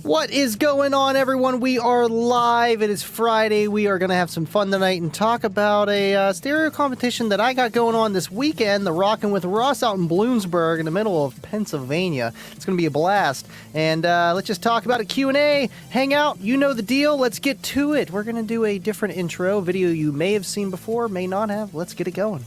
What is going on, everyone? We are live. It is Friday. We are going to have some fun tonight and talk about a stereo competition that I got going on this weekend, the Rockin' with Russ out in Bloomsburg in the middle of Pennsylvania. It's going to be a blast. And let's just talk about it. Q&A, hang out. You know the deal. Let's get to it. We're going to do a different intro, video you may have seen before, may not have. Let's get it going.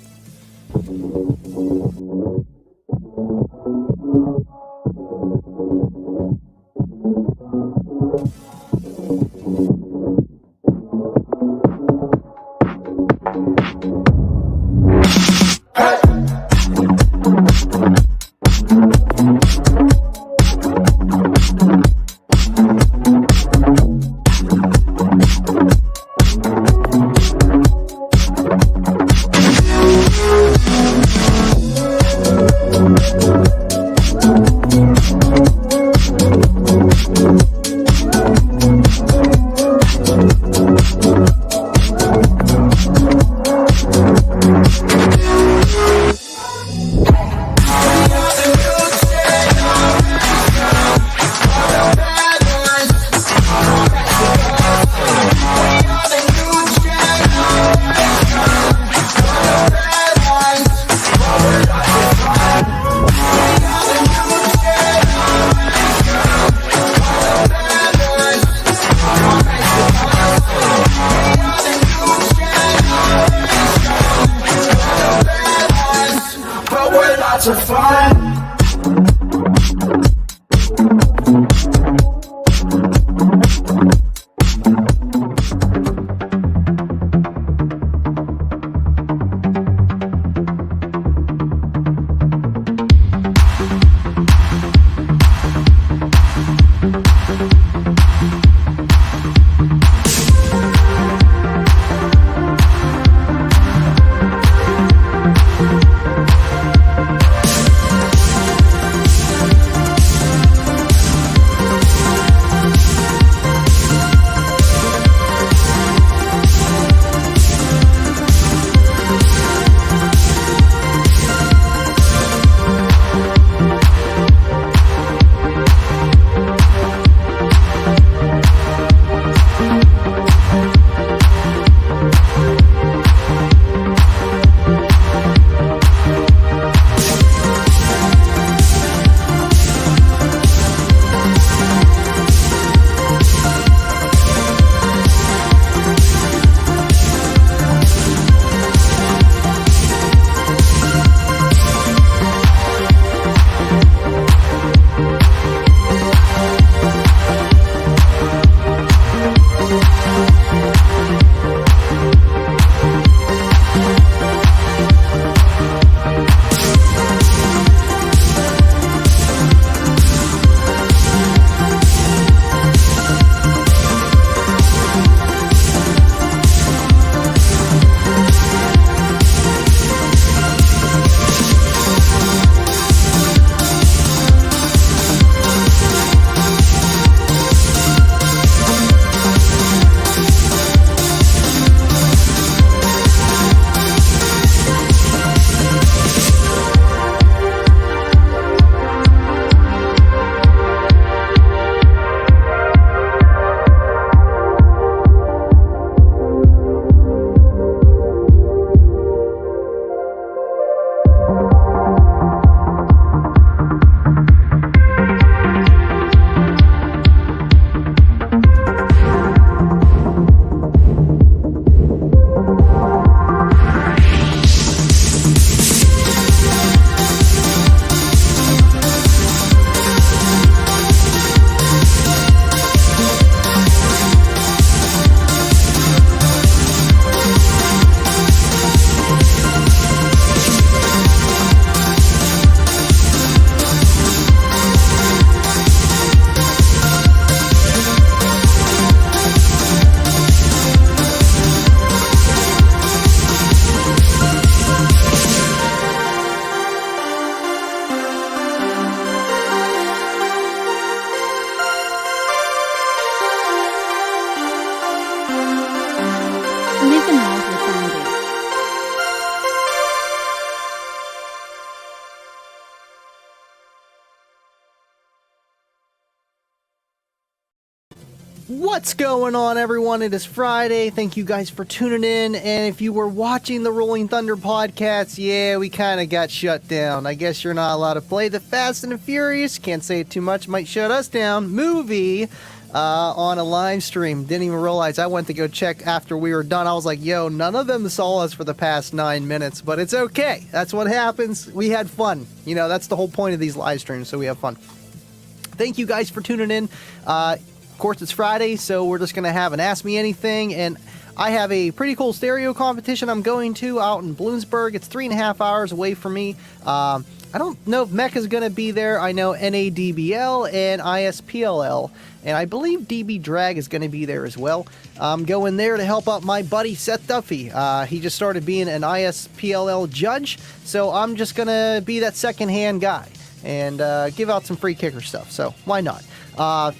What's going on, everyone? It is Friday. Thank you guys for tuning in. And if you were watching the Rolling Thunder podcast, yeah, we kind of got shut down. I guess you're not allowed to play the Fast and the Furious. Can't say it too much. Might shut us down. Movie on a live stream. Didn't even realize. I went to go check after we were done. I was like, yo, none of them saw us for the past 9 minutes. But it's okay. That's what happens. We had fun. You know, that's the whole point of these live streams, so we have fun. Thank you guys for tuning in. Of course, it's Friday, so we're just going to have an Ask Me Anything, and I have a pretty cool stereo competition I'm going to out in Bloomsburg. It's 3.5 hours away from me. I don't know if Mecca's going to be there. I know NADBL and ISPLL, and I believe DB Drag is going to be there as well. I'm going there to help out my buddy Seth Duffy. He just started being an ISPLL judge, so I'm just going to be that second-hand guy and give out some free kicker stuff, so why not?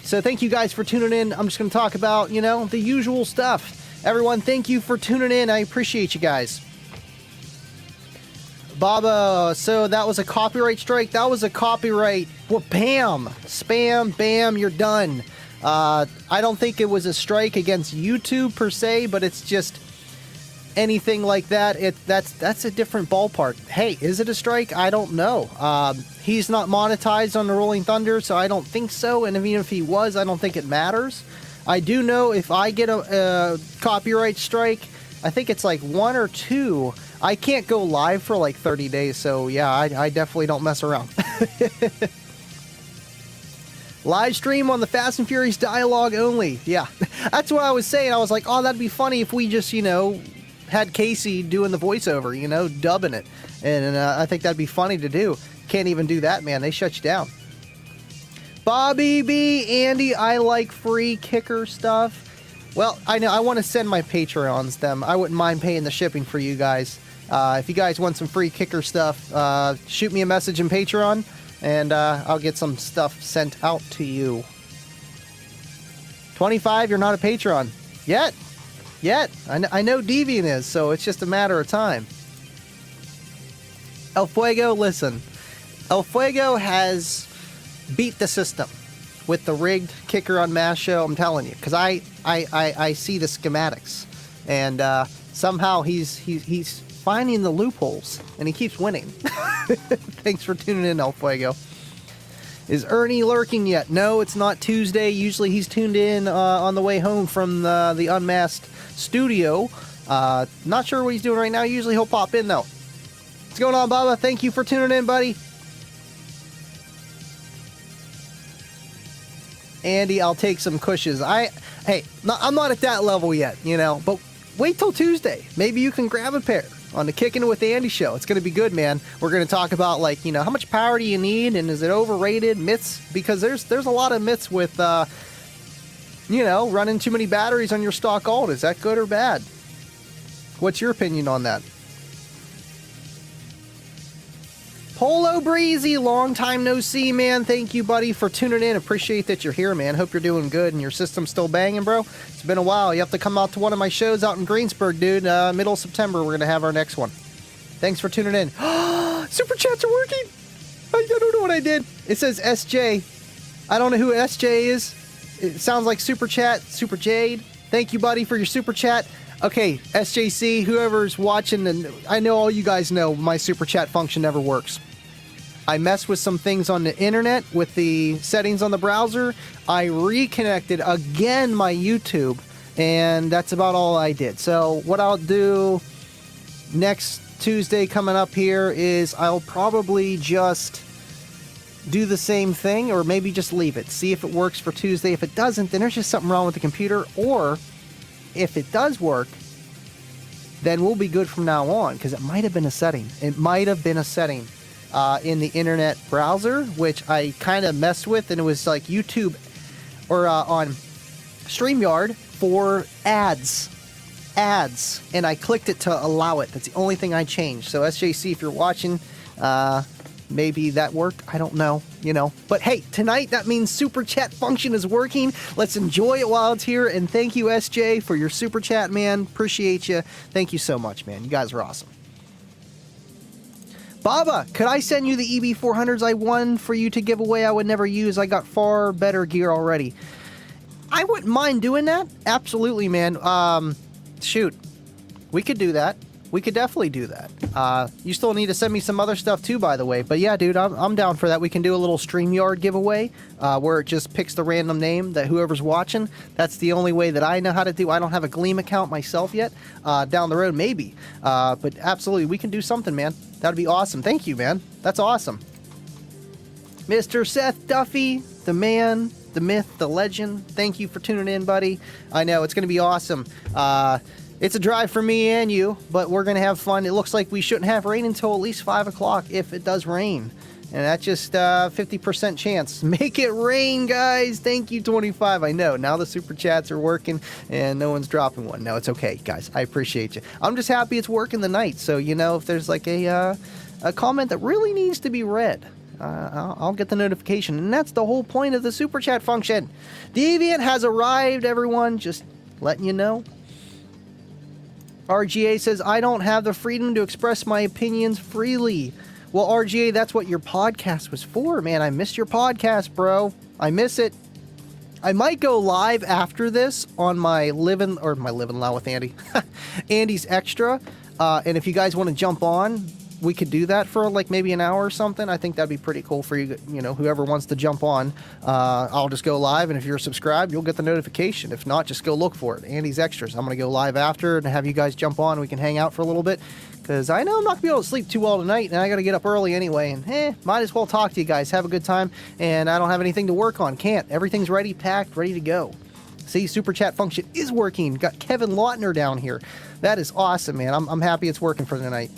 So thank you guys for tuning in. I'm just going to talk about, you know, the usual stuff. Everyone, thank you for tuning in. I appreciate you guys. Baba, so that was a copyright strike? That was a copyright. Well, bam! Spam, bam, you're done. I don't think it was a strike against YouTube per se, but it's just anything like that. That's a different ballpark. Hey, is it a strike? I don't know. He's not monetized on the Rolling Thunder, so I don't think so. And even if he was, I don't think it matters. I do know if I get a copyright strike, I think it's like 1 or 2. I can't go live for like 30 days, so yeah, I definitely don't mess around. Live stream on the Fast and Furious dialogue only. Yeah, that's what I was saying. I was like, oh, that'd be funny if we just, you know, had Casey doing the voiceover, you know, dubbing it. And I think that'd be funny to do. Can't even do that, man. They shut you down. Bobby B, Andy, I like free kicker stuff. Well, I know I want to send my Patreons them. I wouldn't mind paying the shipping for you guys. If you guys want some free kicker stuff, shoot me a message in Patreon, and I'll get some stuff sent out to you. 25, you're not a Patreon. Yet. I know Deviant is, so it's just a matter of time. El Fuego, listen. El Fuego has beat the system with the rigged kicker on Mass Show. I'm telling you, because I see the schematics, and somehow he's finding the loopholes, and he keeps winning. Thanks for tuning in, El Fuego. Is Ernie lurking yet? No, it's not Tuesday. Usually he's tuned in on the way home from the Unmasked studio. Not sure what he's doing right now. Usually he'll pop in, though. What's going on, Baba? Thank you for tuning in, buddy. Andy, I'll take some cushions. I'm not at that level yet, you know, but wait till Tuesday. Maybe you can grab a pair on the Kicking It with Andy show. It's going to be good, man. We're going to talk about, like, you know, how much power do you need, and is it overrated? Myths, because there's a lot of myths with, you know, running too many batteries on your stock alt. Is that good or bad? What's your opinion on that? Polo Breezy, long time no see, man. Thank you, buddy, for tuning in. Appreciate that you're here, man. Hope you're doing good and your system's still banging, bro. It's been a while. You have to come out to one of my shows out in Greensburg, dude. Middle of September, we're going to have our next one. Thanks for tuning in. Super chats are working. I don't know what I did. It says SJ. I don't know who SJ is. It sounds like Super Chat, Super Jade. Thank you, buddy, for your Super Chat. Okay, SJC, whoever's watching, and I know all you guys know my Super Chat function never works. I messed with some things on the internet with the settings on the browser. I reconnected again my YouTube, and that's about all I did. So what I'll do next Tuesday coming up here is I'll probably just do the same thing, or maybe just leave it. See if it works for Tuesday. If it doesn't, then there's just something wrong with the computer. Or if it does work, then we'll be good from now on, because it might have been a setting. It might have been a setting in the internet browser, which I kind of messed with, and it was like YouTube or on StreamYard for ads, and I clicked it to allow it. That's the only thing I changed. So SJC, if you're watching, maybe that worked. I don't know, you know. But hey, tonight that means Super Chat function is working. Let's enjoy it while it's here, and thank you, SJ, for your Super Chat, man. Appreciate you. Thank you so much, man. You guys are awesome. Baba, could I send you the EB400s I won for you to give away? I would never use. I got far better gear already. I wouldn't mind doing that. Absolutely, man. Shoot. We could do that. We could definitely do that. You still need to send me some other stuff too, by the way. But yeah, dude, I'm down for that. We can do a little StreamYard giveaway where it just picks the random name that whoever's watching. That's the only way that I know how to do. I don't have a Gleam account myself yet. Down the road, maybe. But absolutely, we can do something, man. That'd be awesome. Thank you, man. That's awesome. Mr. Seth Duffy, the man, the myth, the legend. Thank you for tuning in, buddy. I know, it's going to be awesome. It's a drive for me and you, but we're going to have fun. It looks like we shouldn't have rain until at least 5 o'clock if it does rain. And that's just 50% chance. Make it rain, guys. Thank you, 25. I know. Now the super chats are working and no one's dropping one. No, it's okay, guys. I appreciate you. I'm just happy it's working the night. So, you know, if there's like a comment that really needs to be read, I'll get the notification. And that's the whole point of the super chat function. Deviant has arrived, everyone. Just letting you know. RGA says, I don't have the freedom to express my opinions freely. Well, RGA, that's what your podcast was for, man. I missed your podcast, bro. I miss it. I might go live after this on my Livin' Loud with Andy. Andy's Extra. And if you guys want to jump on, we could do that for like maybe an hour or something. I think that'd be pretty cool for you, you know, whoever wants to jump on. I'll just go live, and if you're subscribed, you'll get the notification. If not, just go look for it. Andy's Extras. I'm going to go live after and have you guys jump on. We can hang out for a little bit because I know I'm not going to be able to sleep too well tonight, and I got to get up early anyway. And might as well talk to you guys. Have a good time, and I don't have anything to work on. Can't. Everything's ready, packed, ready to go. See, super chat function is working. Got Kevin Lautner down here. That is awesome, man. I'm happy it's working for tonight.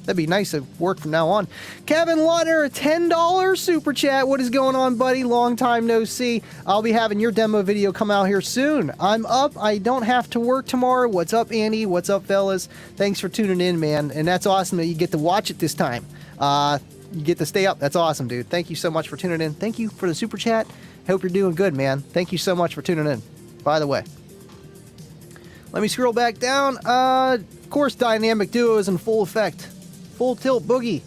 That'd be nice to work from now on. Kevin Lautner, $10 super chat. What is going on, buddy? Long time no see. I'll be having your demo video come out here soon. I'm up. I don't have to work tomorrow. What's up, Andy? What's up, fellas? Thanks for tuning in, man. And that's awesome that you get to watch it this time. You get to stay up. That's awesome, dude. Thank you so much for tuning in. Thank you for the super chat. Hope you're doing good, man. Thank you so much for tuning in, by the way. Let me scroll back down. Of course, Dynamic Duo is in full effect. Full tilt boogie.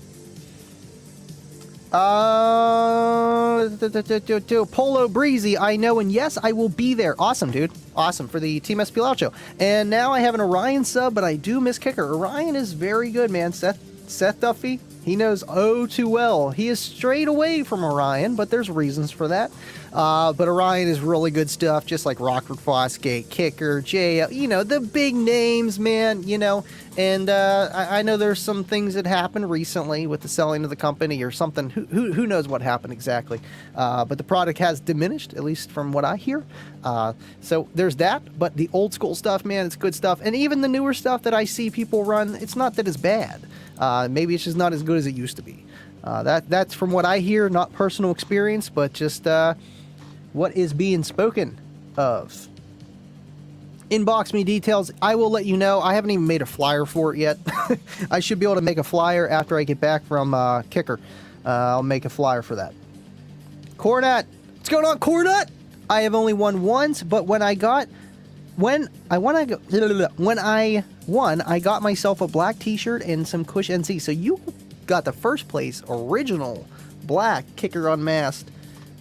Polo Breezy, I know, and yes, I will be there. Awesome, dude. Awesome for the Team SP Loud Show. And now I have an Orion sub, but I do miss Kicker. Orion is very good, man. Seth Duffy, he knows oh too well. He is strayed away from Orion, but there's reasons for that. But Orion is really good stuff, just like Rockford Fosgate, Kicker, Jay, you know, the big names, man, you know. And I know there's some things that happened recently with the selling of the company or something. Who knows what happened exactly. But the product has diminished, at least from what I hear. So there's that. But the old school stuff, man, it's good stuff. And even the newer stuff that I see people run, it's not that it's bad. Maybe it's just not as good as it used to be. That's from what I hear, not personal experience, but just what is being spoken of. Inbox me details. I will let you know. I haven't even made a flyer for it yet. I should be able to make a flyer after I get back from Kicker. I'll make a flyer for that. Cornut. What's going on, Cornut? I have only won once, but when I won, I got myself a black t-shirt and some Cush NC. So you got the first place original black Kicker Unmasked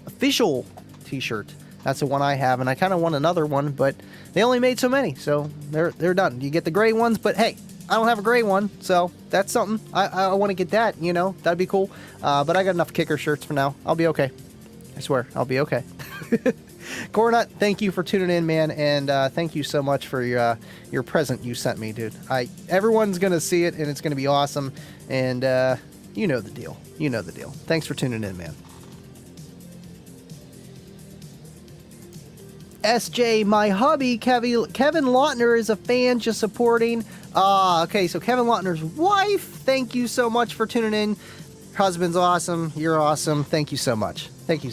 official t-shirt. That's the one I have, and I kind of want another one, but they only made so many, so they're done. You get the gray ones, but hey, I don't have a gray one, so that's something. I want to get that, you know, that'd be cool. But I got enough Kicker shirts for now. I'll be okay. I swear, I'll be okay. Cornut, thank you for tuning in, man, and thank you so much for your present you sent me, dude. Everyone's gonna see it, and it's gonna be awesome, and you know the deal. You know the deal. Thanks for tuning in, man. SJ, my hubby, Kevin Lautner, is a fan just supporting. Okay, so Kevin Lautner's wife, thank you so much for tuning in. Husband's awesome. You're awesome. Thank you so much. Thank you.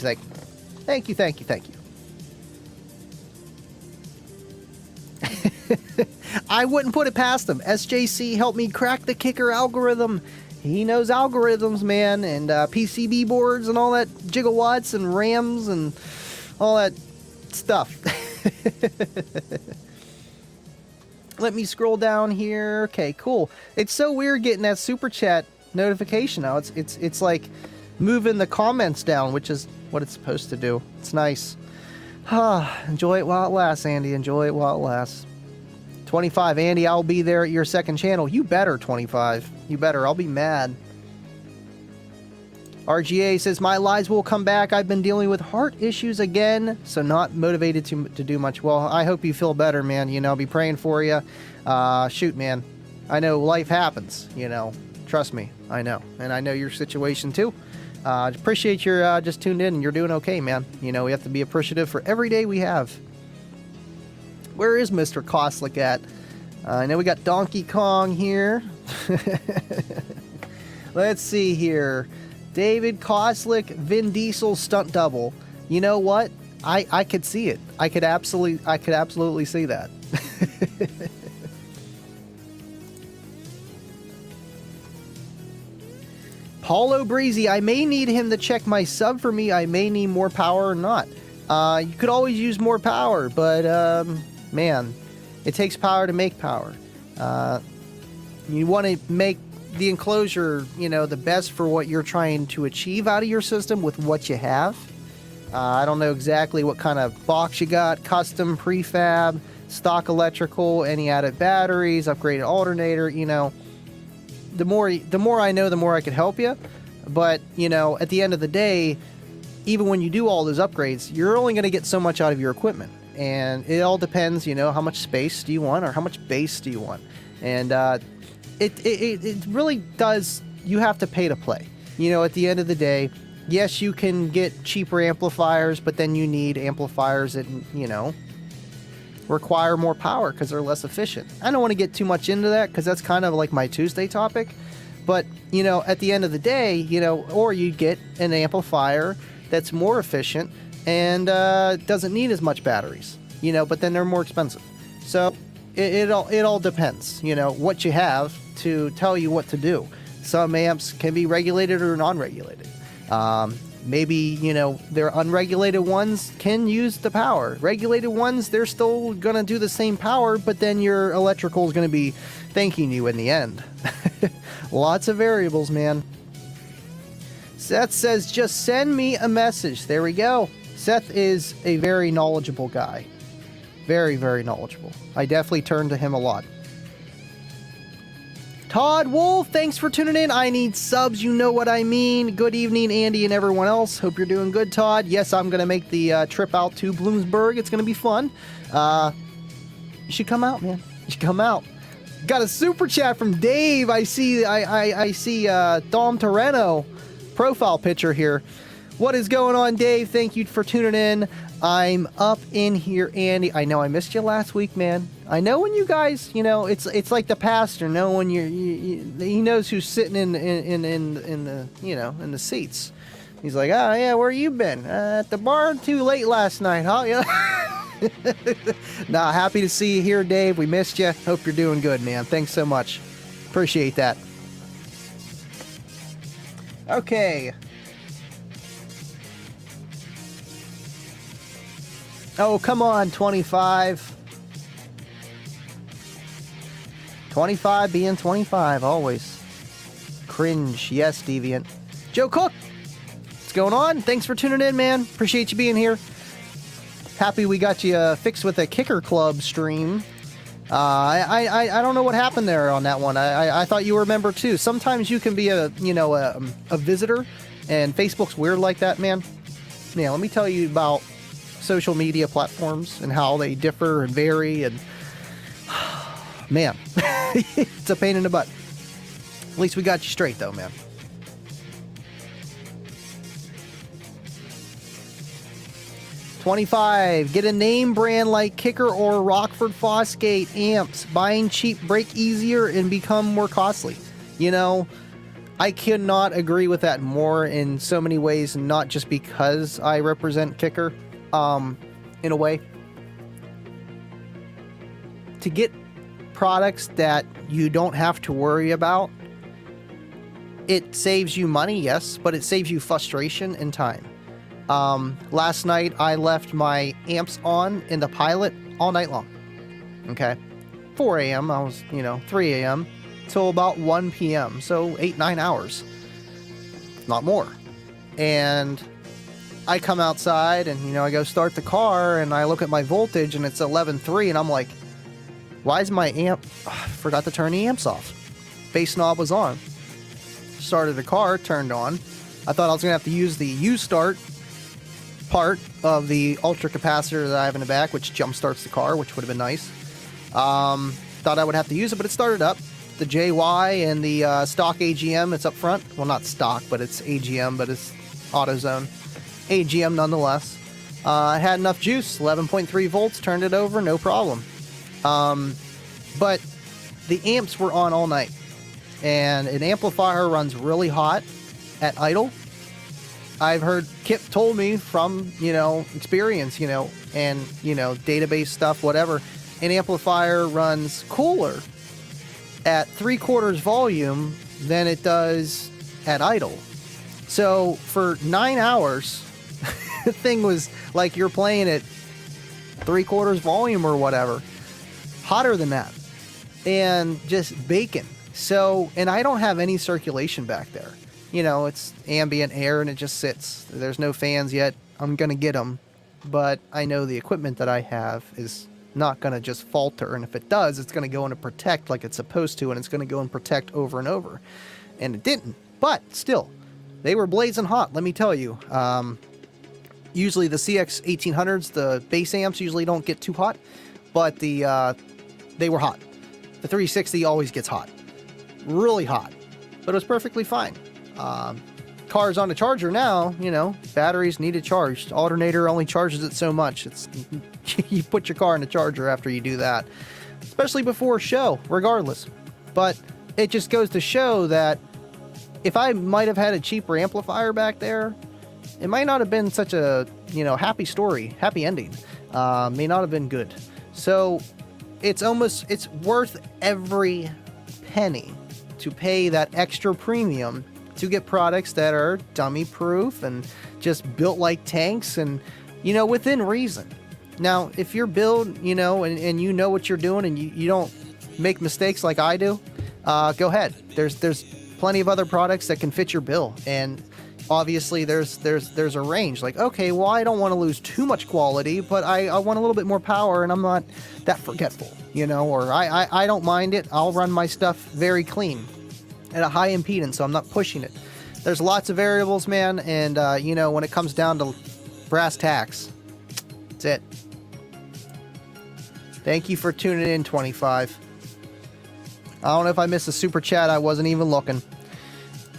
I wouldn't put it past him. SJC helped me crack the Kicker algorithm. He knows algorithms, man, and PCB boards and all that gigawatts and RAMs and all that stuff. Let me scroll down here. Okay, cool. It's so weird getting that super chat notification now. It's like moving the comments down, which is what it's supposed to do. It's nice. Enjoy it while it lasts, Andy. Enjoy it while it lasts. 25, Andy, I'll be there at your second channel. You better, 25. You better. I'll be mad. RGA says, my lives will come back. I've been dealing with heart issues again, so not motivated to do much. Well, I hope you feel better, man. You know, I'll be praying for you. Shoot, man. I know life happens, you know. Trust me. I know. And I know your situation, too. Appreciate you're just tuned in and you're doing okay, man. You know, we have to be appreciative for every day we have. Where is Mr. Koslik at? I know we got Donkey Kong here. Let's see here. David Koslik, Vin Diesel stunt double. You know what? I could see it. I could absolutely see that. Paulo Breezy, I may need him to check my sub for me. I may need more power or not. You could always use more power, but man, it takes power to make power. You want to make the enclosure, you know, the best for what you're trying to achieve out of your system with what you have. I don't know exactly what kind of box you got, custom, prefab, stock electrical, any added batteries, upgraded alternator, you know. The more I know, the more I can help you. But, you know, at the end of the day, even when you do all those upgrades, you're only going to get so much out of your equipment. And it all depends, you know, how much space do you want or how much base do you want. And it really does, you have to pay to play. You know, at the end of the day, yes, you can get cheaper amplifiers, but then you need amplifiers that, you know, require more power because they're less efficient. I don't want to get too much into that because that's kind of like my Tuesday topic. But, you know, at the end of the day, you know, or you get an amplifier that's more efficient and doesn't need as much batteries, you know, but then they're more expensive. So it all depends, you know, what you have to tell you what to do. Some amps can be regulated or non-regulated. Maybe, you know, their unregulated ones can use the power. Regulated ones, they're still going to do the same power, but then your electrical is going to be thanking you in the end. Lots of variables, man. Seth says, just send me a message. There we go. Seth is a very knowledgeable guy. Very, very knowledgeable. I definitely turn to him a lot. Todd Wolf, thanks for tuning in. I need subs, you know what I mean. Good evening, Andy and everyone else. Hope you're doing good, Todd. Yes, I'm going to make the trip out to Bloomsburg. It's going to be fun. You should come out, man. You should come out. Got a super chat from Dave. I see Dom Torreno profile picture here. What is going on, Dave? Thank you for tuning in. I'm up in here, Andy. I know I missed you last week, man. I know when you guys, you know, it's like the pastor. No one he knows who's sitting in the, you know, in the seats. He's like, oh yeah, where you been? At the bar too late last night, huh? Yeah. Nah, happy to see you here, Dave. We missed you. Hope you're doing good, man. Thanks so much. Appreciate that. Okay. Oh, come on, 25. 25 being 25, always. Cringe. Yes, Deviant. Joe Cook, what's going on? Thanks for tuning in, man. Appreciate you being here. Happy we got you fixed with a Kicker Club stream. I don't know what happened there on that one. I thought you were a member too. Sometimes you can be a visitor, and Facebook's weird like that, man. Yeah, let me tell you about social media platforms and how they differ and vary, and man, it's a pain in the butt. At least we got you straight though, man. $25. Get a name brand like Kicker or Rockford Fosgate amps. Buying cheap, break easier, and become more costly. You know, I cannot agree with that more in so many ways, not just because I represent Kicker. In a way, to get products that you don't have to worry about, it saves you money, yes, but it saves you frustration and time. Last night I left my amps on in the Pilot all night long. Okay, 4 a.m. I was, 3 a.m. till about 1 p.m. So 8-9 hours, not more. And I come outside and, you know, I go start the car and I look at my voltage and it's 11.3 and I'm like, why is my amp... I forgot to turn the amps off. Bass knob was on. Started the car, turned on. I thought I was going to have to use the U-start part of the ultra capacitor that I have in the back, which jump starts the car, which would have been nice. Thought I would have to use it, but it started up. The JY and the stock AGM, it's up front. Well, not stock, but it's AGM, but it's AutoZone. AGM nonetheless. I had enough juice, 11.3 volts, turned it over, no problem. But the amps were on all night. And an amplifier runs really hot at idle. I've heard, Kip told me from, you know, experience, you know, and, you know, database stuff, whatever, an amplifier runs cooler at 3/4 volume than it does at idle. So for 9 hours, the thing was like you're playing at 3/4 volume or whatever, hotter than that, and just baking. So, and I don't have any circulation back there. You know, it's ambient air and it just sits. There's no fans yet. I'm going to get them. But I know the equipment that I have is not going to just falter. And if it does, it's going to go into protect like it's supposed to. And it's going to go and protect over and over. And it didn't. But still, they were blazing hot, let me tell you. Usually the CX 1800s, the bass amps usually don't get too hot. But they were hot. The 360 always gets hot. Really hot. But it was perfectly fine. Car's on a charger now, you know, batteries need it charged. Alternator only charges it so much. It's you put your car in a charger after you do that, especially before a show, regardless. But it just goes to show that if I might have had a cheaper amplifier back there, it might not have been such a, you know, happy story, happy ending. May not have been good. So it's worth every penny to pay that extra premium to get products that are dummy proof and just built like tanks and, you know, within reason. Now, if you're built, you know, and you know what you're doing and you don't make mistakes like I do, go ahead. There's plenty of other products that can fit your bill. And obviously there's a range. Like, okay, well, I don't want to lose too much quality, but I want a little bit more power and I'm not that forgetful, you know, or I don't mind it. I'll run my stuff very clean at a high impedance, so I'm not pushing it. There's lots of variables, man, and, you know, when it comes down to brass tacks, that's it. Thank you for tuning in, 25. I don't know if I missed a super chat. I wasn't even looking.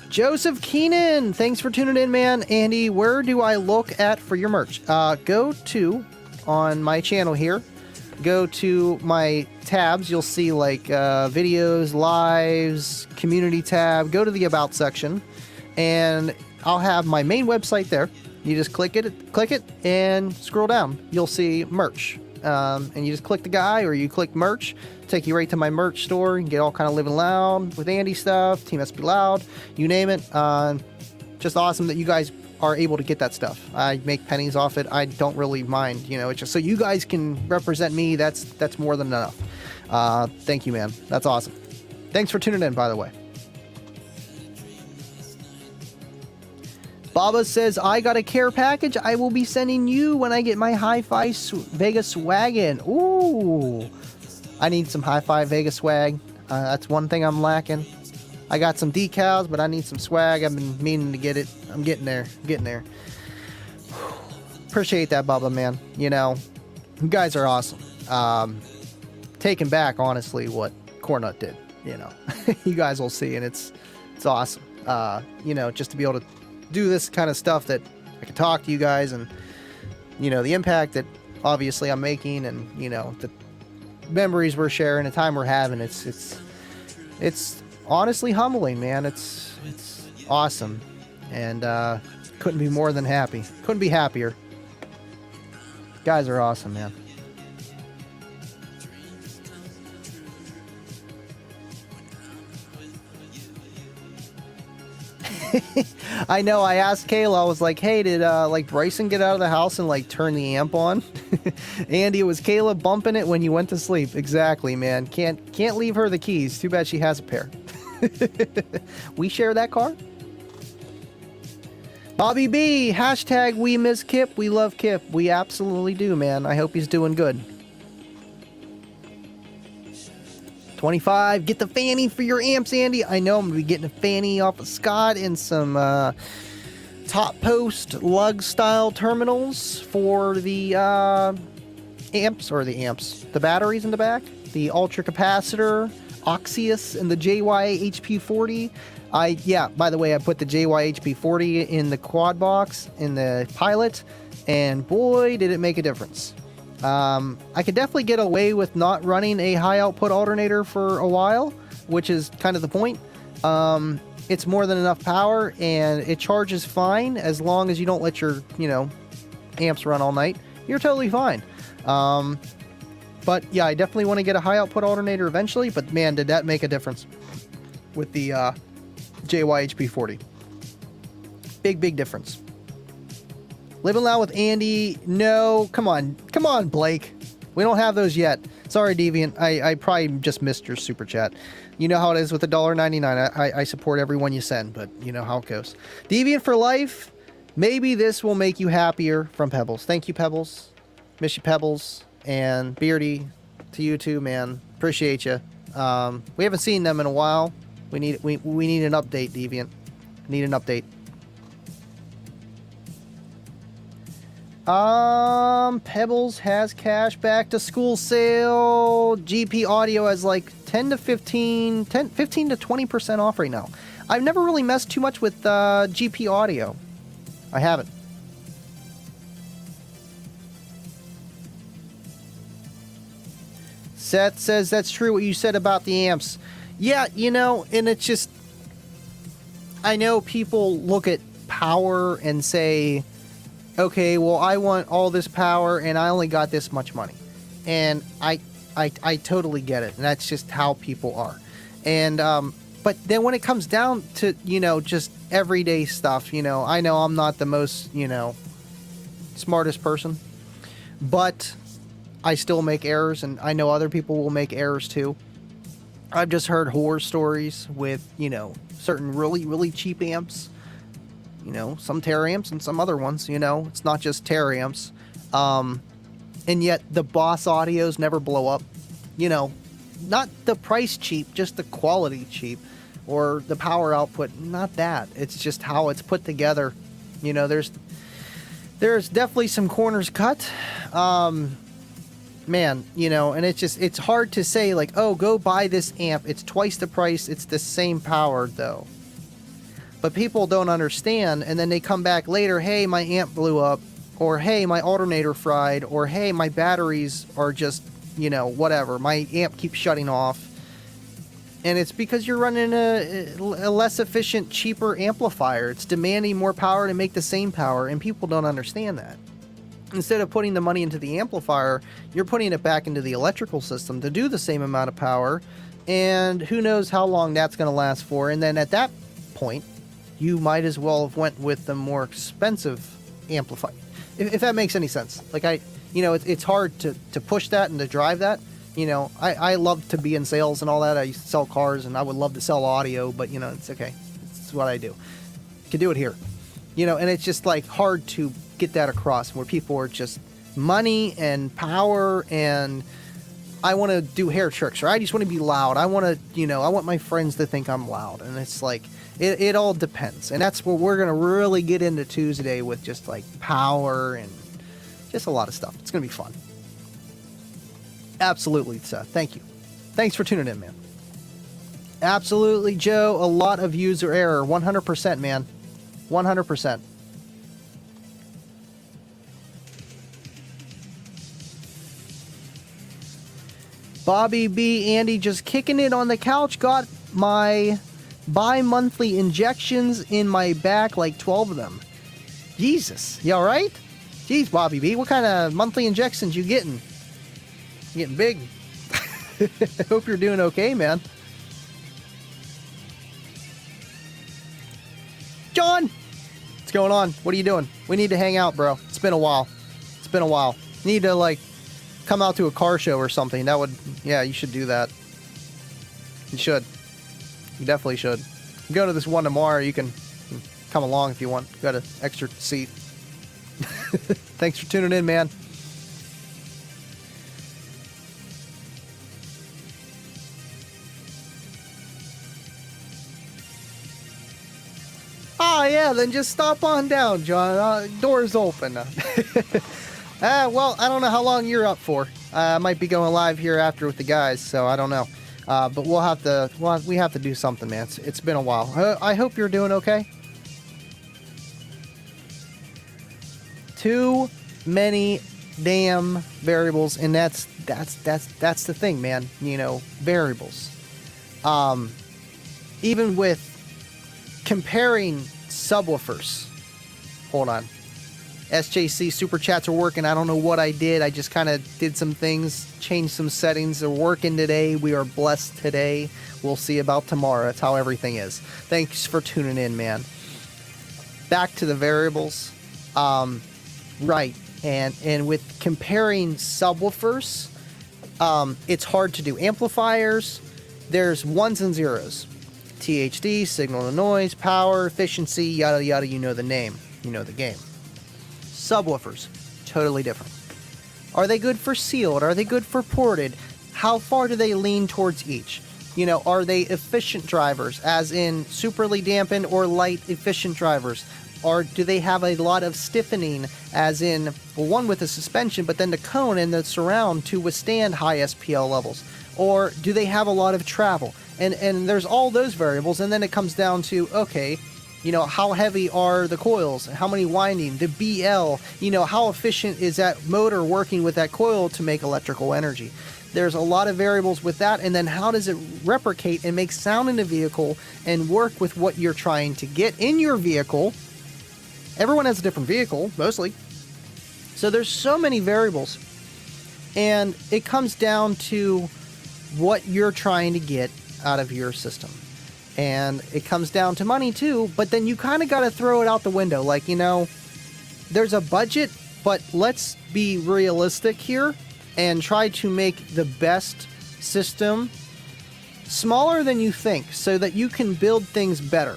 Joseph Keenan, thanks for tuning in, man. Andy, where do I look at for your merch? Go to, on my channel here, go to my tabs. You'll see like videos, lives, community tab. Go to the about section and I'll have my main website there. You just click it and scroll down. You'll see merch. And you just click the guy or you click merch, take you right to my merch store. You can get all kind of Living Loud with Andy stuff, Team SP Loud, you name it. Just awesome that you guys are able to get that stuff. I make pennies off it. I don't really mind, you know, it's just so you guys can represent me. That's more than enough. Thank you, man. That's awesome. Thanks for tuning in, by the way. Baba says, I got a care package I will be sending you when I get my Hi-Fi Vegas swag in. Ooh, I need some Hi-Fi Vegas swag. That's one thing I'm lacking. I got some decals, but I need some swag. I've been meaning to get it. I'm getting there. Appreciate that, Bubba, man. You know, you guys are awesome. Taking back, honestly, what Cornut did. You know, you guys will see, and it's awesome. You know, just to be able to do this kind of stuff that I can talk to you guys, and you know the impact that obviously I'm making, and you know the memories we're sharing, the time we're having. It's honestly humbling, man. It's awesome, and couldn't be more than happy. Couldn't be happier. Guys are awesome, man. I know. I asked Kayla. I was like, "Hey, did like Bryson get out of the house and like turn the amp on?" Andy, it was Kayla bumping it when you went to sleep. Exactly, man. Can't leave her the keys. Too bad she has a pair. We share that car. Bobby B, hashtag we miss Kip. We love Kip. We absolutely do, man. I hope he's doing good. 25, get the fanny for your amps, Andy. I know I'm going to be getting a fanny off of Scott and some top post lug style terminals for the the batteries in the back, the ultra capacitor, Oxyus, and the JY HP40. By the way, I put the JY HP40 in the quad box in the Pilot, and boy, did it make a difference. I could definitely get away with not running a high output alternator for a while, which is kind of the point. It's more than enough power, and it charges fine as long as you don't let your, amps run all night. You're totally fine. But yeah, I definitely want to get a high output alternator eventually, but man, did that make a difference with the JYHP40. Big difference. Living Loud with Andy. No, come on, Blake. We don't have those yet. Sorry, Deviant. I probably just missed your super chat. You know how it is with $1.99. I support everyone you send, but you know how it goes. Deviant for life. Maybe this will make you happier from Pebbles. Thank you, Pebbles. Miss you, Pebbles. And Beardy, to you too, man. Appreciate you. We haven't seen them in a while. We need an update, Deviant. Need an update. Pebbles has cash back to school sale. GP Audio has like 15 to 20% off right now. I've never really messed too much with GP Audio. I haven't. Seth says that's true what you said about the amps. Yeah, and it's just, I know people look at power and say, okay, well, I want all this power and I only got this much money. And I totally get it. And that's just how people are. And, but then when it comes down to, just everyday stuff, I know I'm not the most, smartest person, but I still make errors, and I know other people will make errors too. I've just heard horror stories with, certain really cheap amps. Some Terra amps and some other ones, it's not just Terra amps. And yet the Boss audios never blow up. Not the price cheap, just the quality cheap, or the power output, not that. It's just how it's put together. There's definitely some corners cut. Man, and it's hard to say like, oh, go buy this amp. It's twice the price. It's the same power though. But people don't understand, and then they come back later, hey, my amp blew up, or hey, my alternator fried, or hey, my batteries are just, whatever. My amp keeps shutting off. And it's because you're running a less efficient, cheaper amplifier. It's demanding more power to make the same power, and people don't understand that. Instead of putting the money into the amplifier, you're putting it back into the electrical system to do the same amount of power, and who knows how long that's going to last for. And then at that point, you might as well have went with the more expensive amplifier, if that makes any sense. Like it's hard to push that and to drive that. I love to be in sales and all that. I used to sell cars, and I would love to sell audio, but it's okay. It's what I do. Can do it here, and it's just like hard to get that across where people are just money and power, and I want to do hair tricks, or I just want to be loud. I want to, I want my friends to think I'm loud, and it's like. It all depends, and that's what we're going to really get into Tuesday with, just like power and just a lot of stuff. It's going to be fun. Absolutely, Seth. Thank you. Thanks for tuning in, man. Absolutely, Joe. A lot of user error. 100%, man. 100%. Bobby B. Andy just kicking it on the couch. Got my bi-monthly injections in my back, like 12 of them. Jesus, you all right? Jeez, Bobby B, what kind of monthly injections you getting? You getting big? Hope you're doing okay, man. John, what's going on? What are you doing? We need to hang out, bro. It's been a while. Need to like come out to a car show or something. That would, yeah, you should do that. You should. You definitely should. Go to this one tomorrow. You can come along if you want. Got an extra seat. Thanks for tuning in, man. Oh, yeah, then just stop on down, John. Door's open. Well, I don't know how long you're up for. I might be going live here after with the guys, so I don't know. But we have to do something, man. It's been a while. I hope you're doing okay. Too many damn variables, and that's the thing, man. You know, variables. Even with comparing subwoofers. Hold on. SJC super chats are working. I don't know what I did. I just kind of did some things, changed some settings. They're working today. We are blessed today. We'll see about tomorrow. That's how everything is. Thanks for tuning in, man. Back to the variables. Right. And with comparing subwoofers, it's hard to do. Amplifiers, there's ones and zeros. THD, signal to noise, power, efficiency, yada yada, you know the name. You know the game. Subwoofers, totally different. Are they good for sealed? Are they good for ported? How far do they lean towards each? You know, are they efficient drivers, as in superly dampened or light efficient drivers? Or do they have a lot of stiffening, as in, well, one with the suspension, but then the cone and the surround to withstand high SPL levels? Or do they have a lot of travel? And there's all those variables, and then it comes down to, okay, you know, how heavy are the coils? How many winding? The BL, you know, how efficient is that motor working with that coil to make electrical energy? There's a lot of variables with that, and then how does it replicate and make sound in the vehicle and work with what you're trying to get in your vehicle? Everyone has a different vehicle, mostly. So there's so many variables, and it comes down to what you're trying to get out of your system. And it comes down to money too, but then you kind of got to throw it out the window. Like, you know, there's a budget, but let's be realistic here and try to make the best system smaller than you think, so that you can build things better,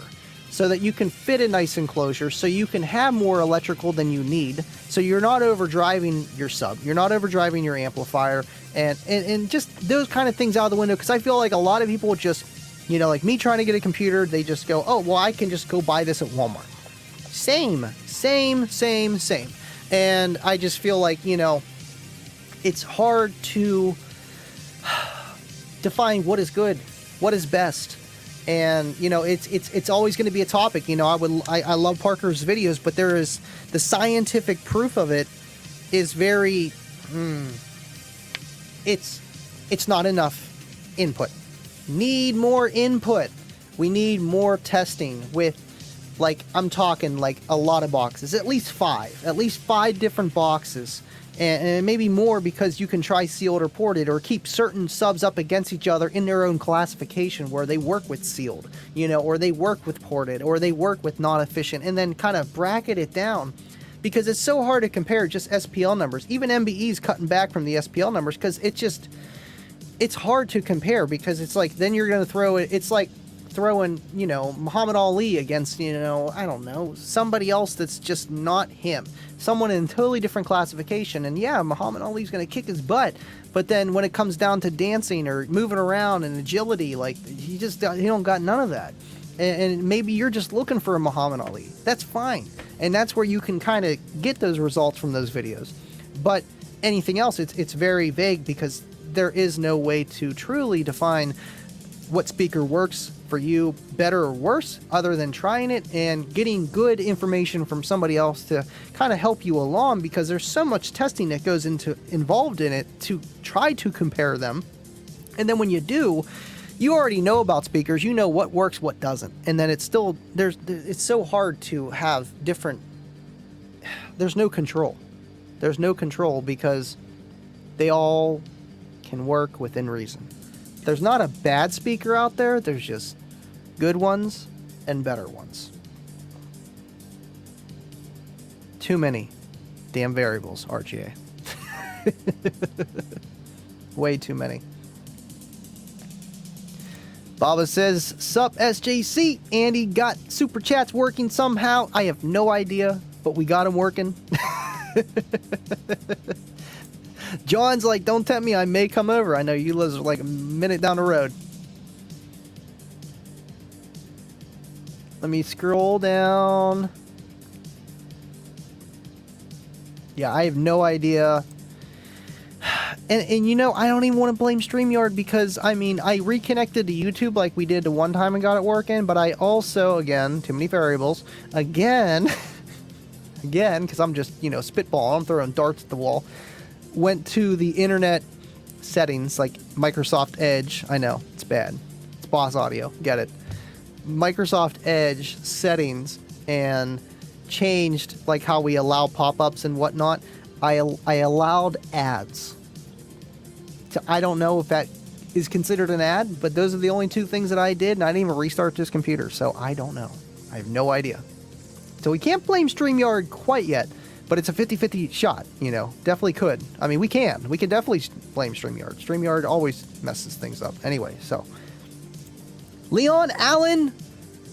so that you can fit a nice enclosure, so you can have more electrical than you need, so you're not overdriving your sub, you're not overdriving your amplifier, and just those kind of things out of the window. Because I feel like a lot of people just, you know, like me trying to get a computer, they just go, oh, well, I can just go buy this at Walmart. Same. And I just feel like, you know, it's hard to define what is good, what is best. And, you know, it's always going to be a topic. You know, I love Parker's videos, but there is the scientific proof of it is very, it's not enough input. Need more input. We need more testing with, like, I'm talking like a lot of boxes, at least five different boxes, and maybe more, because you can try sealed or ported, or keep certain subs up against each other in their own classification where they work with sealed, you know, or they work with ported, or they work with non-efficient, and then kind of bracket it down, because it's so hard to compare just SPL numbers. Even MBE's cutting back from the SPL numbers because it's hard to compare, because it's like, then you're going to throw it, it's like throwing, you know, Muhammad Ali against, you know, I don't know, somebody else that's just not him. Someone in a totally different classification. And yeah, Muhammad Ali's going to kick his butt. But then when it comes down to dancing or moving around and agility, like, he don't got none of that. And maybe you're just looking for a Muhammad Ali. That's fine. And that's where you can kind of get those results from those videos. But anything else, it's very vague, because there is no way to truly define what speaker works for you better or worse, other than trying it and getting good information from somebody else to kind of help you along, because there's so much testing that goes involved in it to try to compare them. And then when you do, you already know about speakers, you know what works, what doesn't. And then it's still, it's so hard to have different, there's no control. There's no control, because they all can work within reason. There's not a bad speaker out there, there's just good ones and better ones. Too many damn variables, RGA. Way too many. Baba says, sup SJC, Andy got super chats working somehow. I have no idea, but we got them working. John's like, don't tempt me, I may come over. I know you live like a minute down the road. Let me scroll down. Yeah, I have no idea. And you know, I don't even want to blame StreamYard because, I mean, I reconnected to YouTube like we did the one time and got it working, but I also, again, too many variables, again, because I'm just, you know, spitballing, I'm throwing darts at the wall, went to the internet settings, like Microsoft Edge. I know, it's bad. It's Boss Audio, get it. Microsoft Edge settings and changed, like, how we allow pop-ups and whatnot. I allowed ads. So I don't know if that is considered an ad, but those are the only two things that I did, and I didn't even restart this computer, so I don't know. I have no idea. So we can't blame StreamYard quite yet, but it's a 50-50 shot, you know. Definitely could. I mean, we can. We can definitely blame StreamYard. StreamYard always messes things up. Anyway, so. Leon Allen,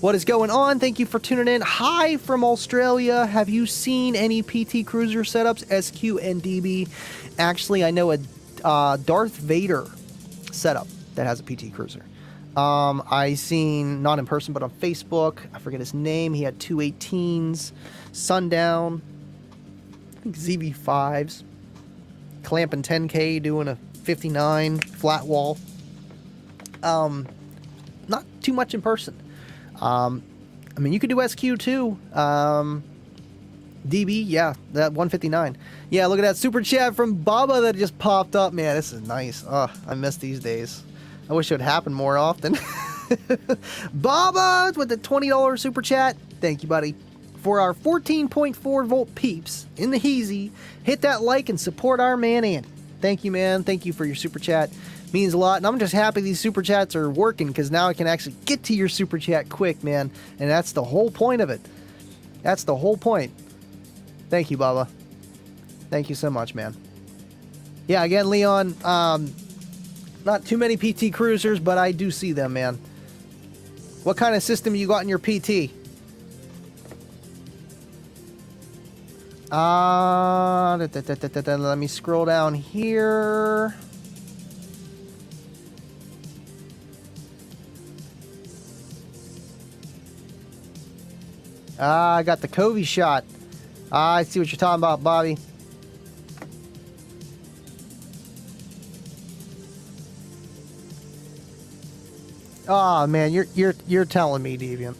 what is going on? Thank you for tuning in. Hi from Australia. Have you seen any PT Cruiser setups, SQ and DB? Actually, I know a Darth Vader setup that has a PT Cruiser. I seen, not in person, but on Facebook. I forget his name. He had 218s, Sundown, I think ZV5s, clamping 10K, doing a 59 flat wall. Not too much in person. I mean, you could do SQ too. DB, yeah, that 159. Yeah, look at that super chat from Baba that just popped up. Man, this is nice. Oh, I miss these days. I wish it would happen more often. Baba with the $20 super chat. Thank you, buddy. For our 14.4 volt peeps in the Heezy, hit that like and support our man Andy. Thank you, man. Thank you for your super chat. Means a lot, and I'm just happy these super chats are working because now I can actually get to your super chat quick, man. And that's the whole point of it. That's the whole point. Thank you, Baba. Thank you so much, man. Yeah, again, Leon, not too many PT Cruisers, but I do see them, man. What kind of system you got in your PT? Let me scroll down here. I got the Covey shot. I see what you're talking about, Bobby. Oh man, you're telling me, Deviant.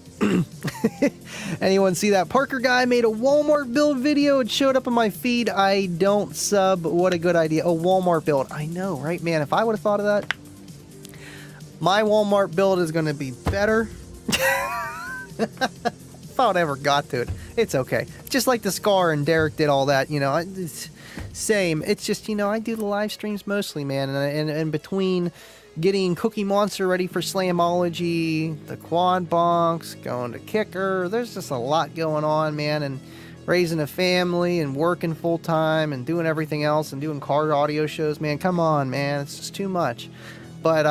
Anyone see that Parker guy made a Walmart build video? It showed up on my feed. I don't sub. What a good idea. A Walmart build. I know, right, man? If I would have thought of that, my Walmart build is going to be better. If I would ever got to it. It's okay. Just like the Scar and Derek did all that, you know. It's same. It's just, you know, I do the live streams mostly, man. And between getting Cookie Monster ready for Slamology, the quad box, going to Kicker, there's just a lot going on, man. And raising a family and working full time and doing everything else and doing CarAudio shows, man. Come on, man. It's just too much. But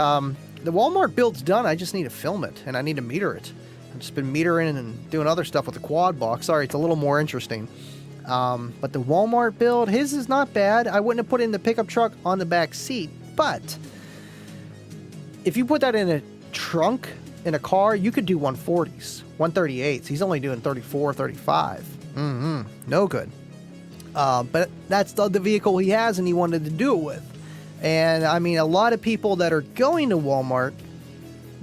the Walmart build's done. I just need to film it and I need to meter it. I've just been metering and doing other stuff with the quad box. Sorry, it's a little more interesting. But the Walmart build, his is not bad. I wouldn't have put in the pickup truck on the back seat, but if you put that in a trunk in a car, you could do 140s, 138s. He's only doing 34, 35. No good. But that's the vehicle he has and he wanted to do it with. And I mean, a lot of people that are going to Walmart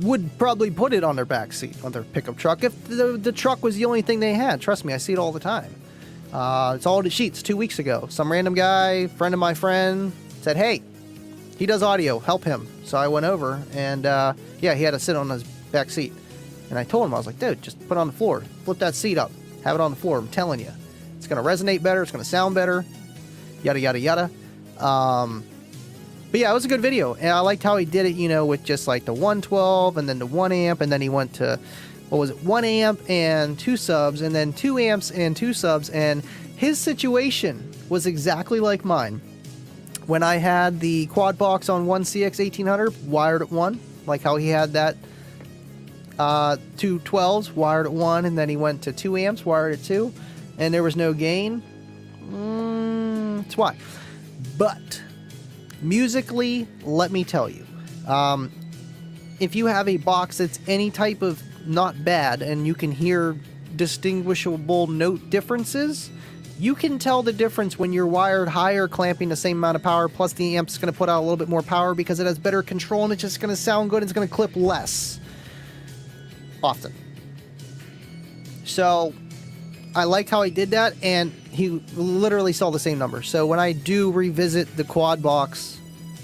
would probably put it on their back seat, on their pickup truck, if the truck was the only thing they had. Trust me, I see it all the time. It's all the sheets 2 weeks ago. Some random guy, friend of my friend, said, hey, he does audio, help him. So I went over, and yeah, he had to sit on his back seat. And I told him, I was like, dude, just put it on the floor. Flip that seat up. Have it on the floor. I'm telling you. It's going to resonate better. It's going to sound better. Yada, yada, yada. But yeah, it was a good video, and I liked how he did it, you know, with just like the 112 and then the 1 amp, and then he went to, what was it, 1 amp and 2 subs, and then 2 amps and 2 subs, and his situation was exactly like mine. When I had the quad box on one CX 1800, wired at 1, like how he had that Two 12s wired at 1, and then he went to 2 amps wired at 2, and there was no gain. That's why. But musically, let me tell you, if you have a box that's any type of not bad and you can hear distinguishable note differences, you can tell the difference when you're wired higher, clamping the same amount of power, plus the amp's going to put out a little bit more power because it has better control and it's just going to sound good and it's going to clip less often. So I like how he did that, and he literally saw the same number. So when I do revisit the quad box,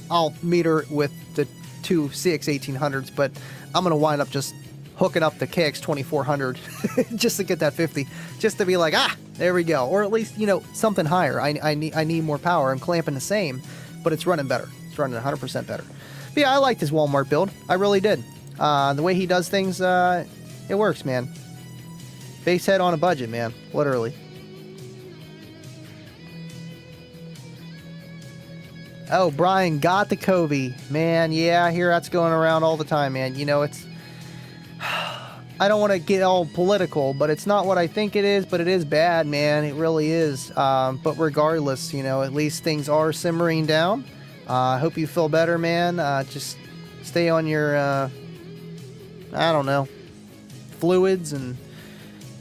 I'll meter it with the two CX1800s, but I'm going to wind up just hooking up the KX2400 just to get that 50, just to be like, there we go. Or at least, something higher. I need more power. I'm clamping the same, but it's running better. It's running 100% better. But yeah, I liked his Walmart build. I really did. The way he does things, it works, man. Bass head on a budget, man. Literally. Oh, Brian got the Covey. Man, yeah, I hear that's going around all the time, man. It's... I don't want to get all political, but it's not what I think it is, but it is bad, man. It really is. But regardless, at least things are simmering down. I hope you feel better, man. Just stay on your, I don't know, fluids and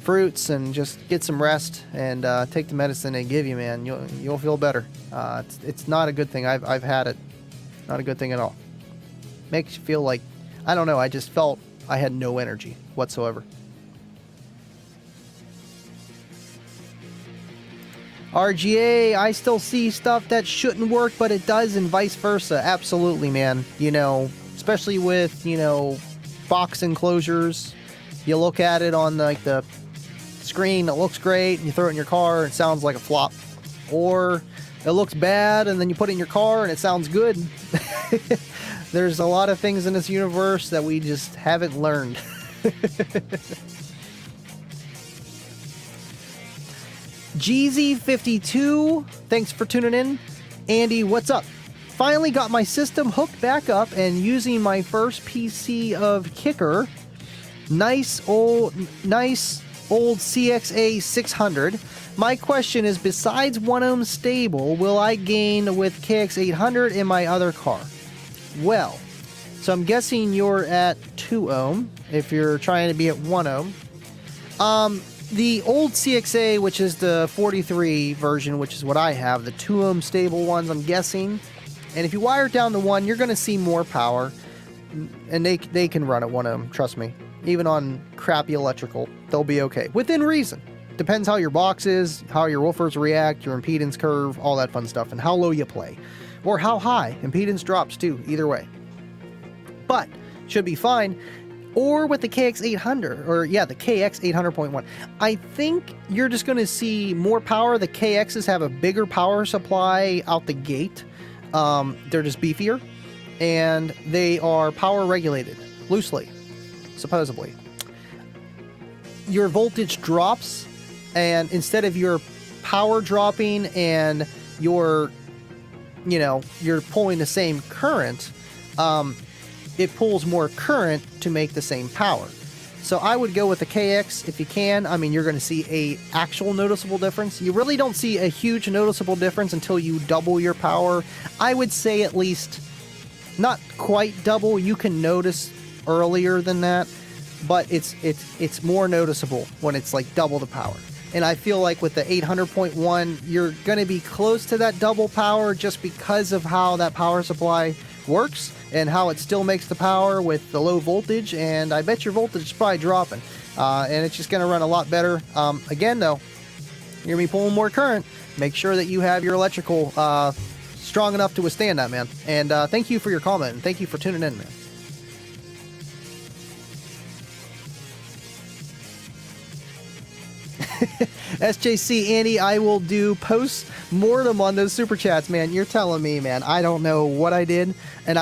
fruits, and just get some rest and take the medicine they give you, man. You'll feel better. It's not a good thing. I've had it. Not a good thing at all. Makes you feel like, I don't know, I just felt I had no energy whatsoever. RGA, I still see stuff that shouldn't work, but it does, and vice versa. Absolutely, man. Especially with, box enclosures. You look at it on the screen, it looks great, and you throw it in your car, and it sounds like a flop. Or it looks bad, and then you put it in your car, and it sounds good. There's a lot of things in this universe that we just haven't learned. Jeezy52, thanks for tuning in. Andy, what's up? Finally got my system hooked back up and using my first PC of Kicker. Nice old CXA 600. My question is, besides 1 ohm stable, will I gain with KX 800 in my other car? Well, so I'm guessing you're at 2 ohm if you're trying to be at 1 ohm. The old CXA, which is the 43 version, which is what I have, the 2 ohm stable ones, I'm guessing. And if you wire it down to 1, you're going to see more power. And they can run at 1 ohm, trust me. Even on crappy electrical, they'll be okay. Within reason. Depends how your box is, how your woofers react, your impedance curve, all that fun stuff, and how low you play. Or how high. Impedance drops too, either way. But, should be fine. Or with the KX800, or yeah, the KX 800.1. I think you're just going to see more power. The KXs have a bigger power supply out the gate. They're just beefier. And they are power regulated, loosely, supposedly. Your voltage drops, and instead of your power dropping and you're pulling the same current, it pulls more current to make the same power. So I would go with the KX if you can. I mean, you're going to see a actual noticeable difference. You really don't see a huge noticeable difference until you double your power. I would say at least not quite double. You can notice earlier than that, but it's more noticeable when it's like double the power. And I feel like with the 800.1, you're going to be close to that double power just because of how that power supply works and how it still makes the power with the low voltage. And I bet your voltage is probably dropping. And it's just going to run a lot better. Again, though, you're going to be pulling more current. Make sure that you have your electrical strong enough to withstand that, man. And thank you for your comment. And thank you for tuning in, man. SJC Andy, I will do post-mortem on those super chats, man. You're telling me, man. I don't know what I did. And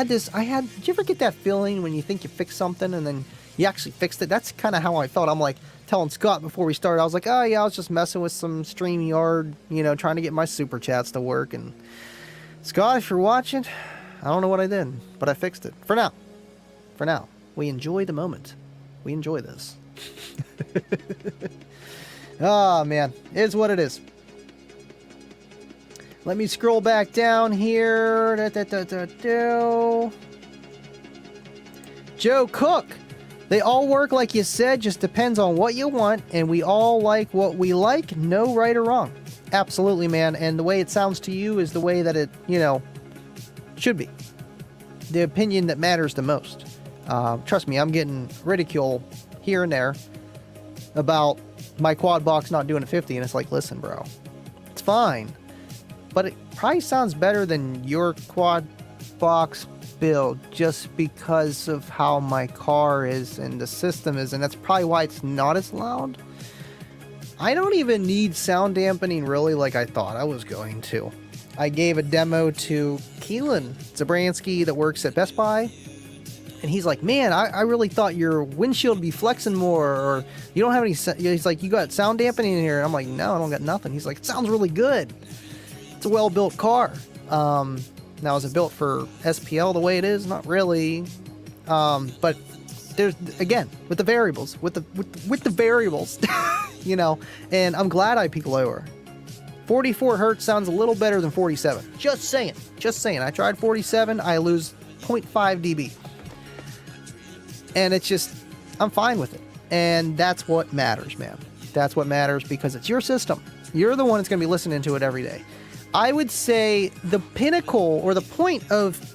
did you ever get that feeling when you think you fixed something and then you actually fixed it? That's kind of how I felt. I'm like telling Scott before we started, I was like, oh yeah, I was just messing with some StreamYard, trying to get my super chats to work. And Scott, if you're watching, I don't know what I did, but I fixed it. For now, we enjoy the moment. We enjoy this. Oh, man. It is what it is. Let me scroll back down here. Joe Cook. They all work like you said, just depends on what you want, and we all like what we like, no right or wrong. Absolutely, man, and the way it sounds to you is the way that it, should be. The opinion that matters the most. Trust me, I'm getting ridicule here and there about my quad box not doing a 50, and it's like, listen, bro, it's fine, but it probably sounds better than your quad box build just because of how my car is and the system is, and that's probably why it's not as loud. I don't even need sound dampening really like I thought I was going to. I gave a demo to Keelan Zabransky that works at Best Buy, and he's like, man, I really thought your windshield would be flexing more, or you don't have any, he's like, you got sound dampening in here, and I'm like, no, I don't got nothing. He's like, it sounds really good. It's a well-built car. Now, is it built for SPL the way it is? Not really. But there's, again, with the variables, with the variables, and I'm glad I peek lower. 44 hertz sounds a little better than 47. Just saying. I tried 47. I lose 0.5 dB. And it's just, I'm fine with it. And that's what matters, man. That's what matters, because it's your system. You're the one that's going to be listening to it every day. I would say the pinnacle, or the point of,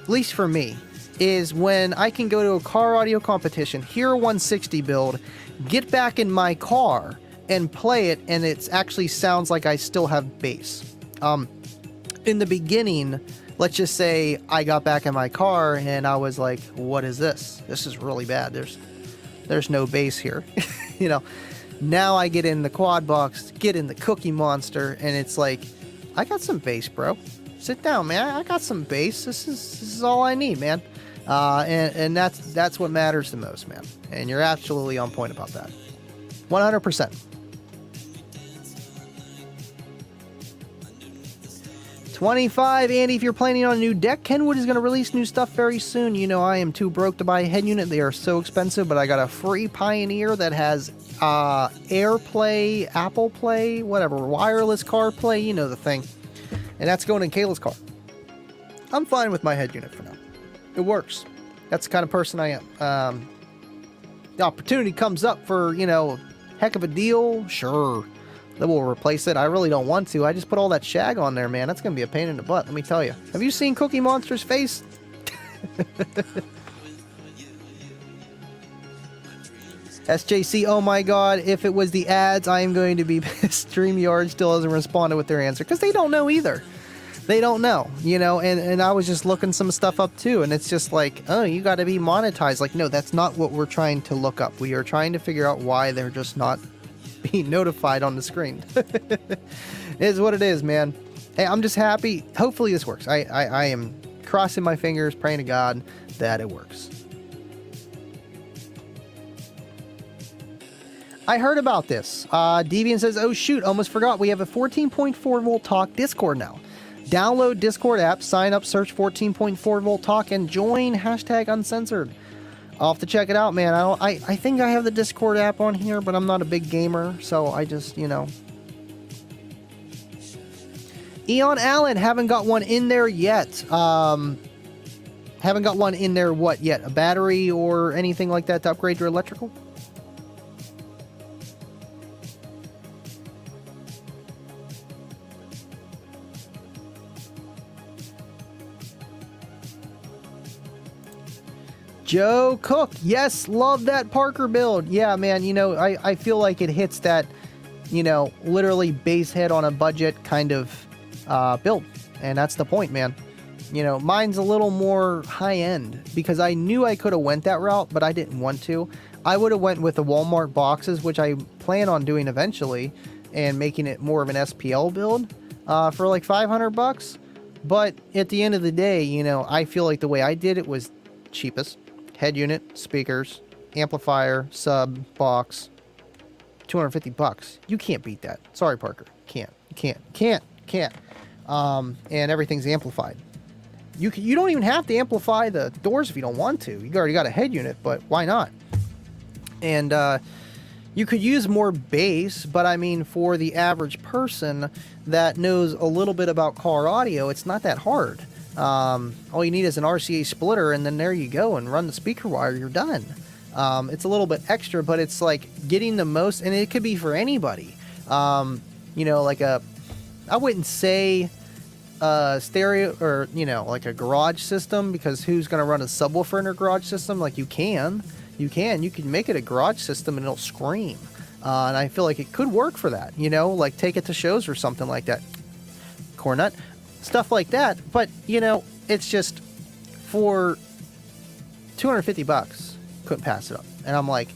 at least for me, is when I can go to a car audio competition, hear a 160 build, get back in my car and play it, and it actually sounds like I still have bass. In the beginning, let's just say I got back in my car and I was like, what is this? This is really bad. There's no bass here. Now I get in the quad box, get in the Cookie Monster, and it's like, I got some bass, bro. Sit down, man. I got some bass. This is all I need, man. And that's what matters the most, man. And you're absolutely on point about that. 100%. 25, Andy, if you're planning on a new deck, Kenwood is going to release new stuff very soon. I am too broke to buy a head unit. They are so expensive, but I got a free Pioneer that has AirPlay, Apple Play, whatever, wireless CarPlay, the thing. And that's going in Kayla's car. I'm fine with my head unit for now. It works. That's the kind of person I am. The opportunity comes up for, heck of a deal, sure. Then we'll replace it. I really don't want to. I just put all that shag on there, man. That's going to be a pain in the butt, let me tell you. Have you seen Cookie Monster's face? SJC, oh my god, if it was the ads, I am going to be pissed. StreamYard still hasn't responded with their answer, because they don't know either. They don't know, and I was just looking some stuff up too, and it's just like, oh, you got to be monetized. Like, no, that's not what we're trying to look up. We are trying to figure out why they're just not being notified on the screen. It is what it is, man. Hey, I'm just happy. Hopefully this works. I am crossing my fingers, praying to God that it works. I heard about this. Deviant says, oh shoot, almost forgot. We have a 14.4 volt talk Discord now. Download Discord app, sign up, search 14.4 volt talk, and join #uncensored. I'll have to check it out, man. I think I have the Discord app on here, but I'm not a big gamer, so I just, Eon Allen, haven't got one in there yet. Haven't got one in there what yet? A battery or anything like that to upgrade your electrical? Joe Cook, yes, love that Parker build. Yeah, man, I feel like it hits that, literally base head on a budget kind of build. And that's the point, man. Mine's a little more high end because I knew I could have went that route, but I didn't want to. I would have went with the Walmart boxes, which I plan on doing eventually, and making it more of an SPL build for like $500. But at the end of the day, I feel like the way I did it was cheapest. Head unit, speakers, amplifier, sub, box, $250. You can't beat that. Sorry, Parker. Can't. And everything's amplified. You don't even have to amplify the doors if you don't want to. You already got a head unit, but why not? And you could use more bass, but I mean, for the average person that knows a little bit about car audio, it's not that hard. All you need is an RCA splitter, and then there you go, and run the speaker wire, you're done. It's a little bit extra, but it's like getting the most, and it could be for anybody. Like I wouldn't say stereo, or, like a garage system, because who's going to run a subwoofer in a garage system? Like, you can make it a garage system and it'll scream. And I feel like it could work for that, like take it to shows or something like that. Cornet, stuff like that. But, it's just for $250, couldn't pass it up. And I'm like,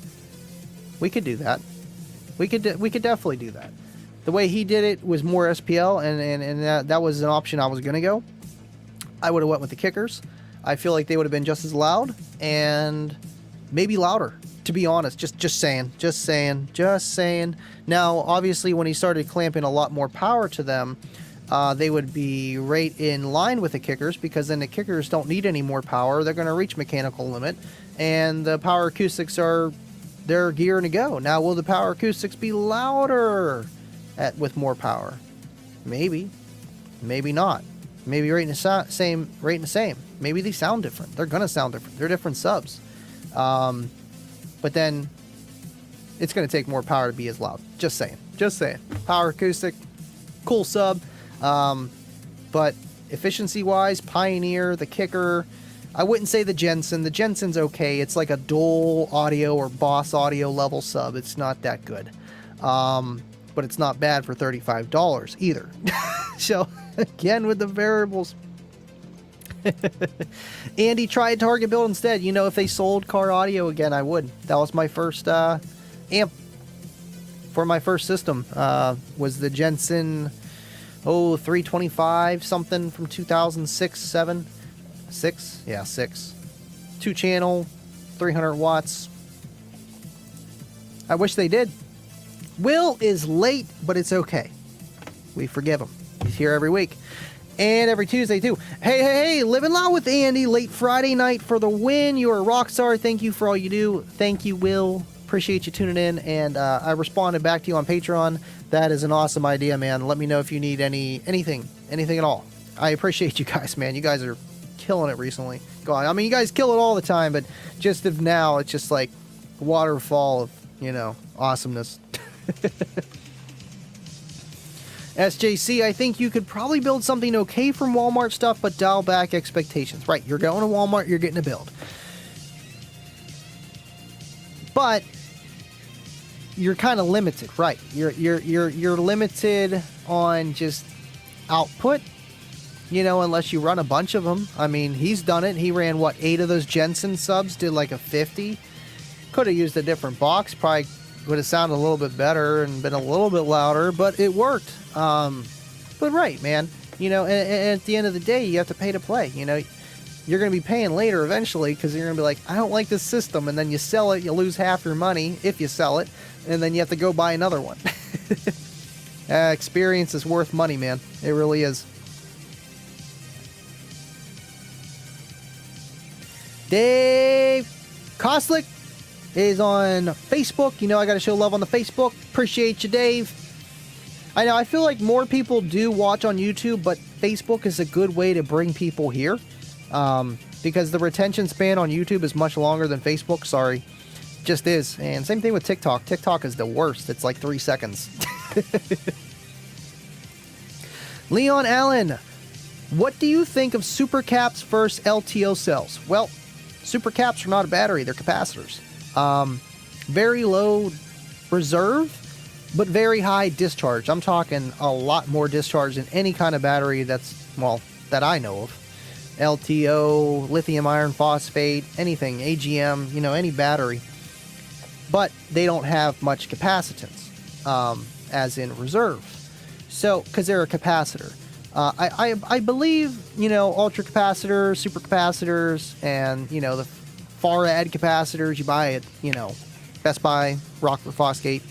we could do that. We could definitely do that. The way he did it was more SPL, and that was an option I was going to go. I would have went with the kickers. I feel like they would have been just as loud and maybe louder, to be honest. Just saying. Now, obviously, when he started clamping a lot more power to them, they would be right in line with the kickers, because then the kickers don't need any more power. They're going to reach mechanical limit, and the power acoustics they're gearing to go. Now, will the power acoustics be louder with more power? Maybe not. Maybe right in the same. Maybe they sound different. They're gonna sound different. They're different subs. But then it's gonna take more power to be as loud. Just saying. Power acoustic, cool sub. But efficiency wise, Pioneer, the kicker, I wouldn't say the Jensen. The Jensen's okay. It's like a dual audio or Boss audio level sub. It's not that good. But it's not bad for $35 either. So, again, with the variables. Andy tried Target Build instead. If they sold CarAudio again, I would. That was my first amp for my first system. Was the Jensen 325 something from 2006, 7? 6? Yeah, 6. 2-channel, 300 watts. I wish they did. Will is late, but it's okay. We forgive him. He's here every week. And every Tuesday, too. Hey, living loud with Andy. Late Friday night for the win. You're a rock star. Thank you for all you do. Thank you, Will. Appreciate you tuning in. And I responded back to you on Patreon. That is an awesome idea, man. Let me know if you need anything at all. I appreciate you guys, man. You guys are killing it recently. God, I mean, you guys kill it all the time, but just of now, it's just like a waterfall of, awesomeness. SJC, I think you could probably build something okay from Walmart stuff, but dial back expectations. Right, you're going to Walmart, you're getting a build. But you're kind of limited, right? You're limited on just output, unless you run a bunch of them. I mean, he's done it. He ran 8 of those Jensen subs, did like a 50. Could have used a different box, probably would have sounded a little bit better and been a little bit louder, but it worked. But right, man, and at the end of the day, you have to pay to play. You're going to be paying later eventually, because you're going to be like, I don't like this system, and then you sell it, you lose half your money if you sell it, and then you have to go buy another one. Experience is worth money, man. It really is. Dave Koslick is on Facebook. I got to show love on the Facebook. Appreciate you, Dave. I know, I feel like more people do watch on YouTube, but Facebook is a good way to bring people here. Because the retention span on YouTube is much longer than Facebook. Sorry. Just is. And same thing with TikTok. TikTok is the worst. It's like 3 seconds. Leon Allen, what do you think of supercaps versus LTO cells? Well, supercaps are not a battery. They're capacitors. Very low reserve, but very high discharge. I'm talking a lot more discharge than any kind of battery that I know of. LTO, lithium iron phosphate, anything, AGM, any battery. But they don't have much capacitance, as in reserve. So, because they're a capacitor. I believe, ultra capacitors, supercapacitors, and, the Farad capacitors you buy at, Best Buy, Rockford Fosgate.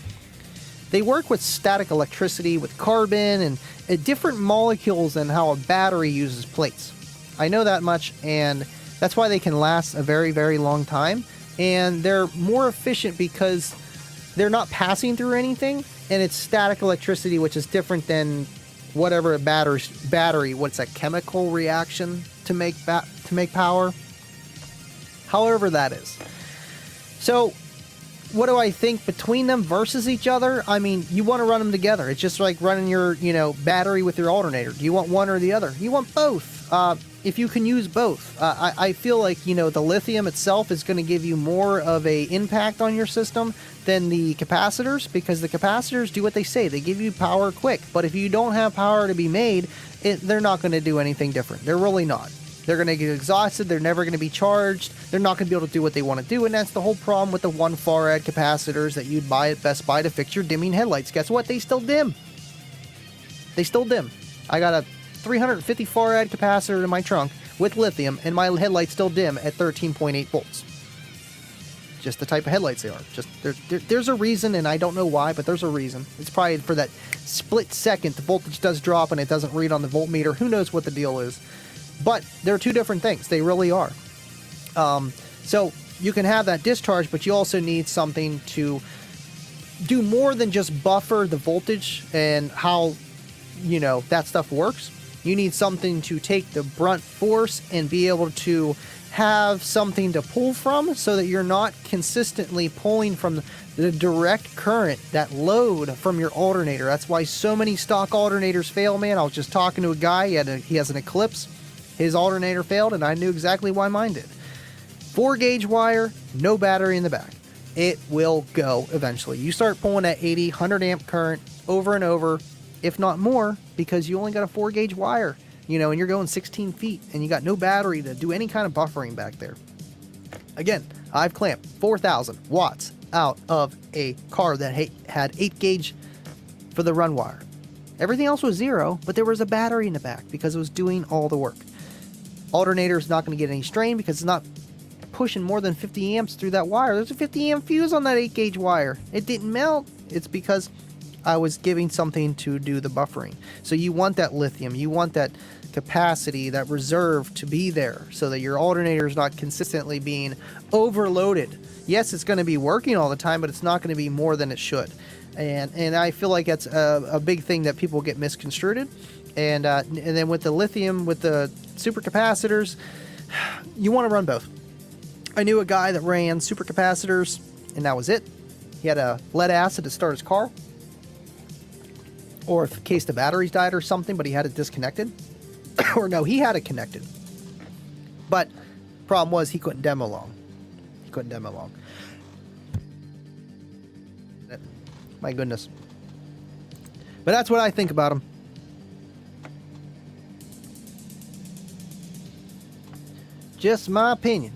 They work with static electricity, with carbon, and different molecules than how a battery uses plates. I know that much, and that's why they can last a very, very long time. and they're more efficient because they're not passing through anything, and it's static electricity, which is different than whatever a battery. What's that chemical reaction to make power? However that is. So what do I think between them versus each other? I mean, you want to run them together. It's just like running your, battery with your alternator. Do you want one or the other? You want both. If you can use both. I feel like, the lithium itself is going to give you more of a impact on your system than the capacitors, because the capacitors do what they say. They give you power quick. But if you don't have power to be made, they're not going to do anything different. They're really not. They're going to get exhausted. They're never going to be charged. They're not going to be able to do what they want to do. And that's the whole problem with the 1 farad capacitors that you'd buy at Best Buy to fix your dimming headlights. Guess what? They still dim. They still dim. I got a 350 farad capacitor in my trunk with lithium, and my headlights still dim at 13.8 volts. Just the type of headlights they are. Just there's a reason, and I don't know why, but there's a reason. It's probably for that split second the voltage does drop and it doesn't read on the voltmeter. Who knows what the deal is? But they're two different things. They really are. So you can have that discharge, but you also need something to do more than just buffer the voltage and how, that stuff works. You need something to take the brunt force and be able to have something to pull from so that you're not consistently pulling from the direct current, that load from your alternator. That's why so many stock alternators fail, man. I was just talking to a guy, he has an Eclipse. His alternator failed, and I knew exactly why mine did. 4-gauge wire, no battery in the back. It will go eventually. You start pulling that 80, 100 amp current over and over, if not more, because you only got a 4-gauge wire, and you're going 16 feet, and you got no battery to do any kind of buffering back there. Again, I've clamped 4,000 watts out of a car that had 8-gauge for the run wire. Everything else was 0, but there was a battery in the back because it was doing all the work. Alternator is not going to get any strain because it's not pushing more than 50 amps through that wire. There's a 50 amp fuse on that 8-gauge wire. It didn't melt. It's because I was giving something to do the buffering. So you want that lithium, you want that capacity, that reserve to be there so that your alternator is not consistently being overloaded. Yes, it's going to be working all the time, but it's not going to be more than it should. And I feel like that's a big thing that people get misconstrued. And then with the lithium, with the supercapacitors, you want to run both. I knew a guy that ran supercapacitors, and that was it. He had a lead acid to start his car, or in case the batteries died or something, but he had it disconnected. Or no, he had it connected. But problem was he couldn't demo long. My goodness. But that's what I think about them. Just my opinion.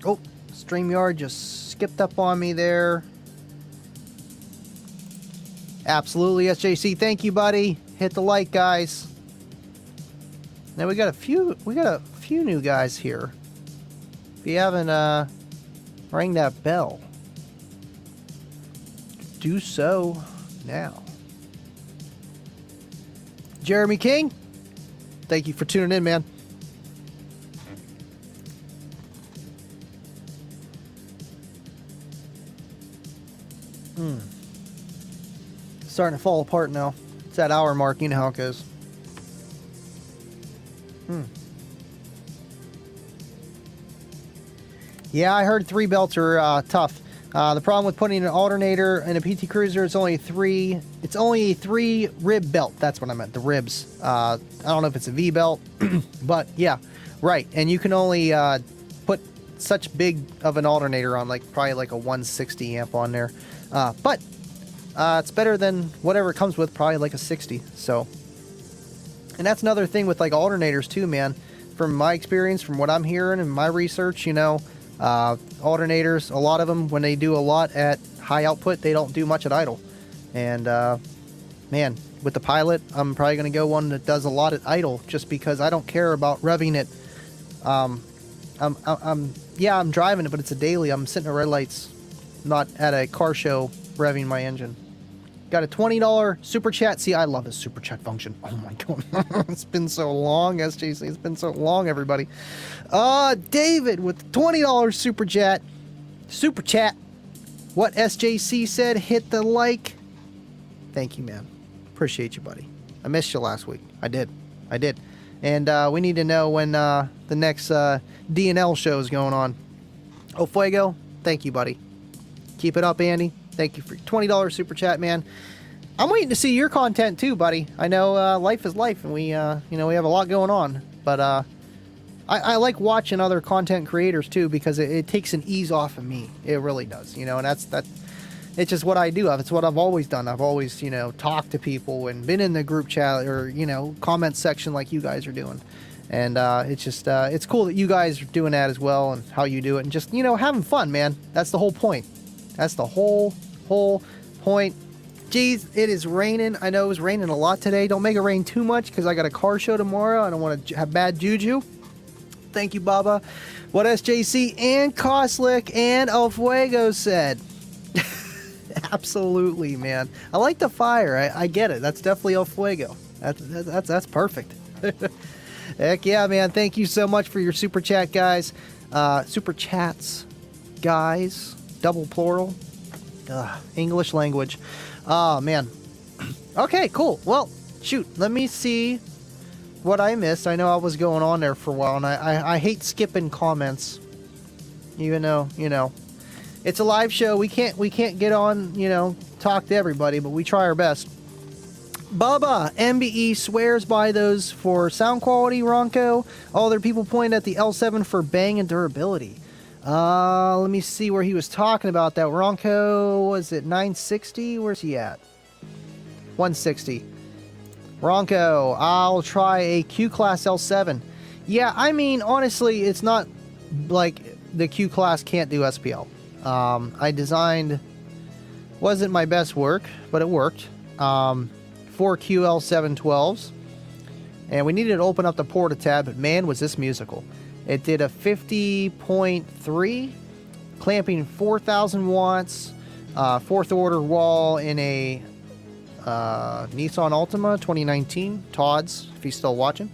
Oh, StreamYard just skipped up on me there. Absolutely, SJC. Thank you, buddy. Hit the like, guys. Now we got a few new guys here. If you haven't rang that bell, do so now. Jeremy King, thank you for tuning in, man. Starting to fall apart now. It's that hour mark, you know how it goes. Yeah, I heard 3 belts are tough. The problem with putting an alternator in a PT Cruiser, it's only a 3 rib belt. That's what I meant, the ribs. I don't know if it's a V belt, but yeah, right. And you can only put such big of an alternator on, probably like a 160 amp on there. But it's better than whatever it comes with, probably like a 60. So, and that's another thing with alternators too, man. From my experience, from what I'm hearing and my research, alternators, a lot of them, when they do a lot at high output, they don't do much at idle. And man, with the Pilot, I'm probably going to go one that does a lot at idle, just because I don't care about revving it. I'm driving it, but it's a daily. I'm sitting at red lights, not at a car show revving my engine. got a $20 super chat. See, I love this super chat function. Oh my god. It's been so long, SJC. It's been so long, everybody. David with the $20 super chat. Super chat. What SJC said, hit the like. Thank you, man. Appreciate you, buddy. I missed you last week. I did. And we need to know when the next D&L show is going on. Oh, Fuego, thank you, buddy. Keep it up, Andy. Thank you for your $20 super chat, man. I'm waiting to see your content too, buddy. I know life is life, and we have a lot going on. But I like watching other content creators too, because it takes an ease off of me. It really does, and that's it's just what I do. It's what I've always done. I've always, talked to people and been in the group chat or, comment section like you guys are doing. And it's just, it's cool that you guys are doing that as well, and how you do it, and just, having fun, man. That's the whole point. That's the whole point. Geez, it is raining. I know it was raining a lot today. Don't make it rain too much, because I got a car show tomorrow. I don't want to have bad juju. Thank you, Baba. What SJC and Koslik and El Fuego said. Absolutely, man. I like the fire. I get it. That's definitely El Fuego. That's perfect. Heck yeah, man. Thank you so much for your super chat, guys. Super chats, guys. Double plural. English language. Oh, man. Okay, cool. Well, shoot. Let me see what I missed. I know I was going on there for a while, and I hate skipping comments. Even though, it's a live show. We can't get on, talk to everybody, but we try our best. Bubba, MBE swears by those for sound quality, Ronco. Other people point at the L7 for bang and durability. Let me see where he was talking about that. Ronco, was it 960? Where's he at? 160. Ronco, I'll try a Q-Class L7. Yeah, I mean, honestly, it's not like the Q-Class can't do SPL. I designed, wasn't my best work, but it worked. 4 QL712s, and we needed to open up the Porta tab, but man, was this musical. It did a 50.3, clamping 4,000 watts, fourth order wall in a Nissan Altima 2019, Todd's, if he's still watching.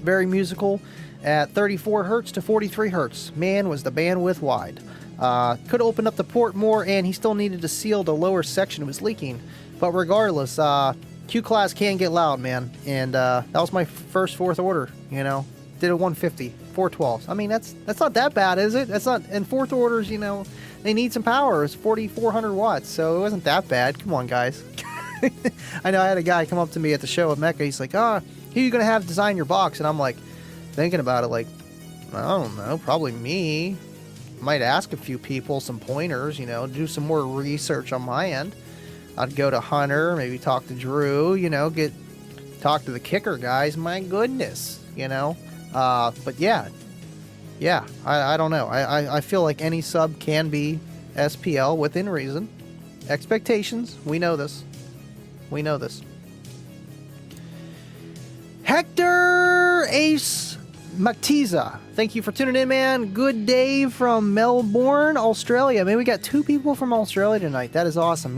Very musical at 34 hertz to 43 hertz. Man, was the bandwidth wide. Could open up the port more, and he still needed to seal the lower section it was leaking. But regardless, Q-Class can get loud, man. And that was my first fourth order, Did a 150, 412s. I mean, that's not that bad, is it? That's not, and fourth orders, they need some power. It's 4,400 watts, so it wasn't that bad. Come on, guys. I know I had a guy come up to me at the show at Mecca. He's like, who are you going to have design your box? And I'm like, thinking about it, like, I don't know, probably me. Might ask a few people some pointers, do some more research on my end. I'd go to Hunter, maybe talk to Drew, talk to the kicker guys. My goodness, but yeah, I don't know. I feel like any sub can be SPL within reason. Expectations, we know this. Hector Ace Mactiza, thank you for tuning in, man. Good day from Melbourne, Australia. Man, we got 2 people from Australia tonight. That is awesome.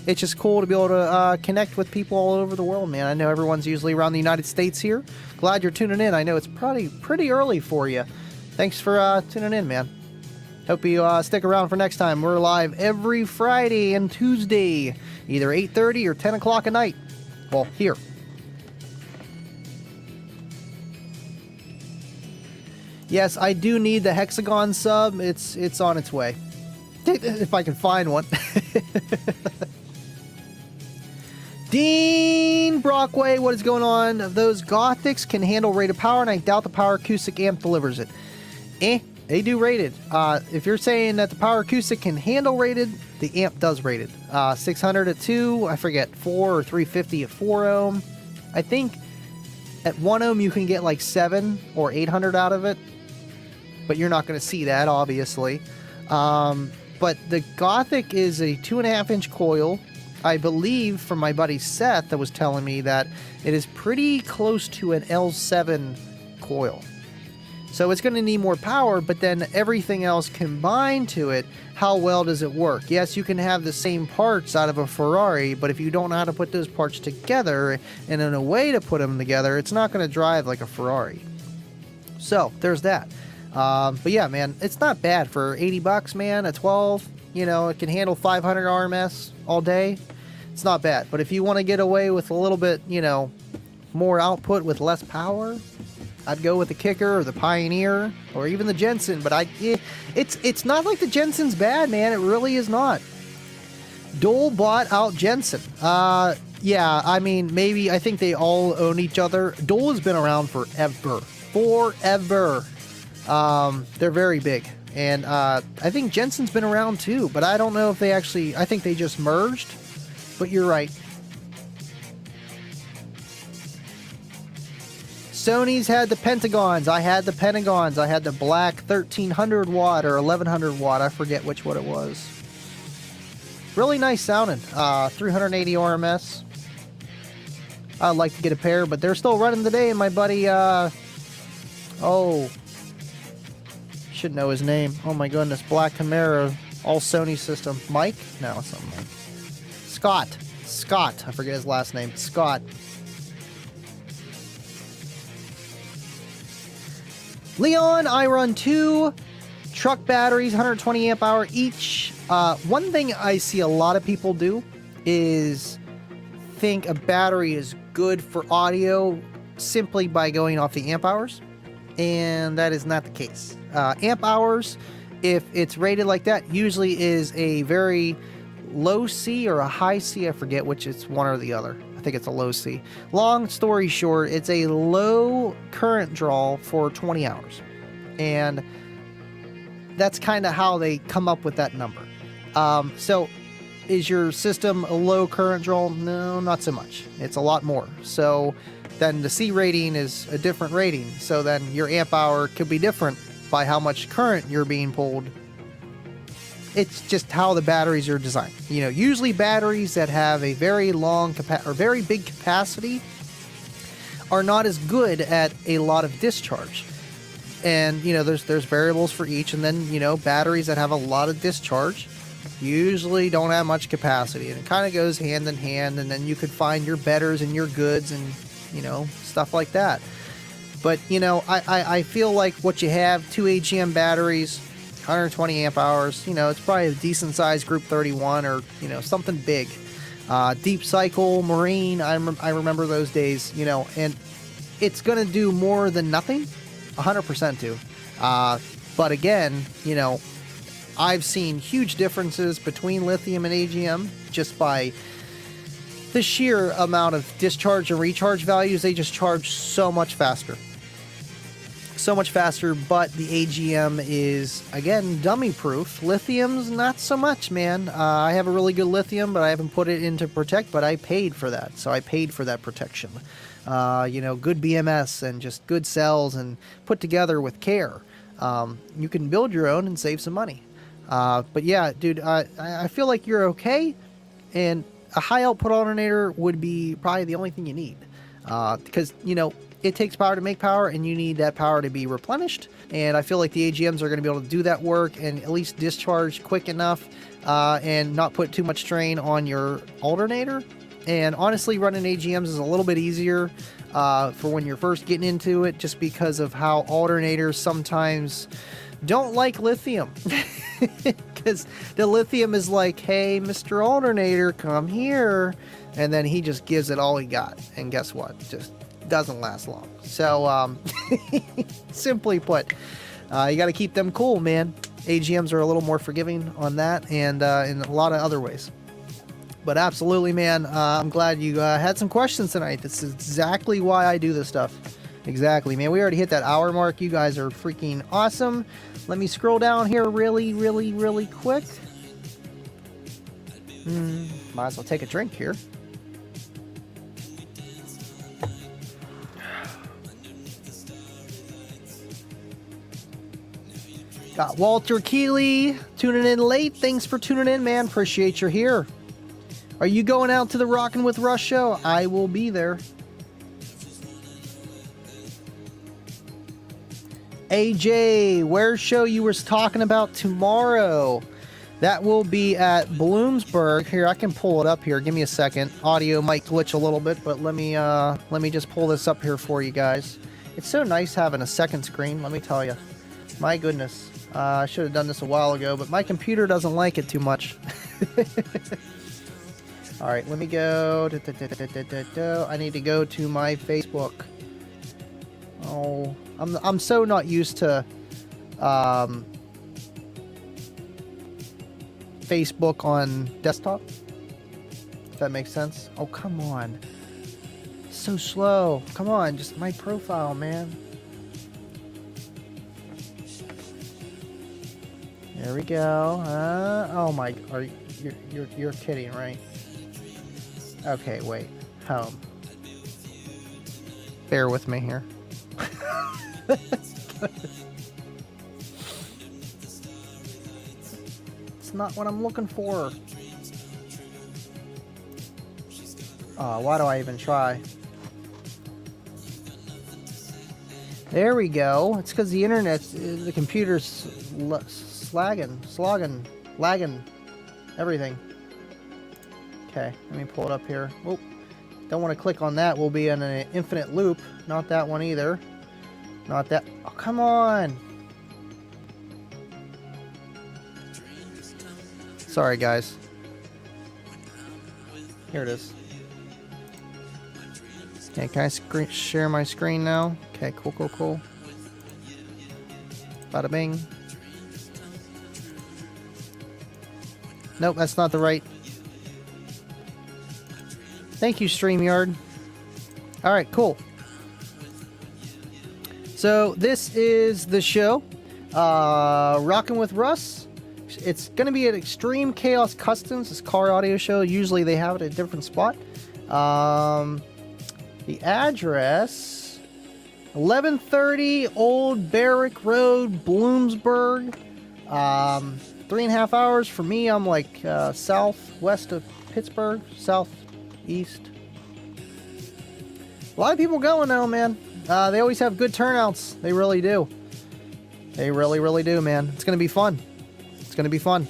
It's just cool to be able to connect with people all over the world, man. I know everyone's usually around the United States here. Glad you're tuning in. I know it's probably pretty early for you. Thanks for tuning in, man. Hope you stick around for next time. We're live every Friday and Tuesday, either 8:30 or 10 o'clock at night. Well, here. Yes, I do need the hexagon sub. It's on its way. If I can find one. Dean Brockway, what is going on? Those Gothics can handle rated power, and I doubt the Power Acoustic amp delivers it. They do rated. If you're saying that the Power Acoustic can handle rated, the amp does rated. 600 at 2, I forget, 4 or 350 at 4 ohm. I think at 1 ohm you can get like 7 or 800 out of it, but you're not going to see that, obviously. But the Gothic is a 2.5 inch coil. I believe from my buddy Seth that was telling me that it is pretty close to an L7 coil. So it's going to need more power, but then everything else combined to it, how well does it work? Yes, you can have the same parts out of a Ferrari, but if you don't know how to put those parts together and in a way to put them together, it's not going to drive like a Ferrari. So there's that. But yeah, man, it's not bad for 80 bucks, man. A 12, you know, it can handle 500 RMS all day. It's not bad. But if you want to get away with a little bit, you know, more output with less power, I'd go with the Kicker or the Pioneer or even the Jensen. But it's not like the Jensen's bad, man. It really is not. Dole bought out Jensen. Yeah, I mean, maybe I think they all own each other. Dole has been around forever. They're very big. And I think Jensen's been around too, but I don't know if they actually, I think they just merged. But you're right. Sony's had the Pentagons. I had the Pentagons. I had the black 1300 watt or 1100 watt. I forget which one it was. Really nice sounding. 380 RMS. I'd like to get a pair, but they're still running today. And my buddy, should know his name. Oh my goodness. Black Camaro. All Sony system. Mike? No, it's not Mike. Scott. I forget his last name. Scott. Leon, I run 2 truck batteries, 120 amp hour each. One thing I see a lot of people do is think a battery is good for audio simply by going off the amp hours, and that is not the case. Amp hours, if it's rated like that, usually is a very low C or a high C. I forget which, it's one or the other. I think it's a low C. Long story short, it's a low current draw for 20 hours. And that's kind of how they come up with that number. So is your system a low current draw? No, not so much. It's a lot more. So then the C rating is a different rating. So then your amp hour could be different by how much current you're being pulled. It's just how the batteries are designed. You know, usually batteries that have a very long or very big capacity are not as good at a lot of discharge. And, you know, there's variables for each. And then, you know, batteries that have a lot of discharge usually don't have much capacity. And it kind of goes hand in hand. And then you could find your betters and your goods and, you know, stuff like that. But, you know, I feel like what you have, 2 AGM batteries, 120 amp hours, you know, it's probably a decent sized Group 31 or, you know, something big. Deep Cycle, Marine, I remember those days, you know, and it's going to do more than nothing, 100% do. But again, you know, I've seen huge differences between lithium and AGM just by the sheer amount of discharge and recharge values. They just charge so much faster. But the AGM is, again, dummy proof. Lithium's not so much, man. I have a really good lithium, but I haven't put it into Protect, but I paid for that. So I paid for that protection. You know, good BMS and just good cells and put together with care. You can build your own and save some money. But yeah, dude, I feel like you're okay. And a high output alternator would be probably the only thing you need. Because, you know, it takes power to make power, and you need that power to be replenished. And I feel like the AGMs are going to be able to do that work and at least discharge quick enough and not put too much strain on your alternator. And honestly, running AGMs is a little bit easier for when you're first getting into it, just because of how alternators sometimes don't like lithium. Because the lithium is like, hey, Mr. Alternator, come here. And then he just gives it all he got. And guess what? Just doesn't last long. So, simply put, you got to keep them cool, man. AGMs are a little more forgiving on that and in a lot of other ways. But absolutely, man, I'm glad you had some questions tonight. This is exactly why I do this stuff. Exactly, man. We already hit that hour mark. You guys are freaking awesome. Let me scroll down here really quick. Might as well take a drink here. Got Walter Keeley tuning in late. Thanks for tuning in, man. Appreciate you're here. Are you going out to the Rockin' with Russ show? I will be there. AJ, where's show you were talking about tomorrow? That will be at Bloomsburg. Here, I can pull it up here. Give me a second. Audio might glitch a little bit, but let me just pull this up here for you guys. It's so nice having a second screen, let me tell you. My goodness. I should have done this a while ago, but my computer doesn't like it too much. All right, let me go. I need to go to my Facebook. Oh, I'm so not used to Facebook on desktop, if that makes sense. Oh, come on. So slow. Come on, just my profile, man. There we go. Oh my, you're kidding, right? Okay, wait. Home. Bear with me here. Not what I'm looking for. Why do I even try? There we go. It's because the internet's, the computer's lagging, everything. Okay, let me pull it up here. Oh, don't want to click on that. We'll be in an infinite loop. Not that one either. Not that. Oh, come on. Sorry, guys. Here it is. Okay, can I share my screen now? Okay, cool. Bada bing. Nope, that's not the right. Thank you, StreamYard. Alright, cool. So, this is the show. Rockin' with Russ. It's going to be at Extreme Chaos Customs, this CarAudio show. Usually they have it at a different spot. The address, 1130 Old Barrick Road, Bloomsburg. 3.5 hours for me. I'm like southwest of Pittsburgh, southeast. A lot of people going now, man. They always have good turnouts. They really do. They really do, man. It's going to be fun. It's going to be fun.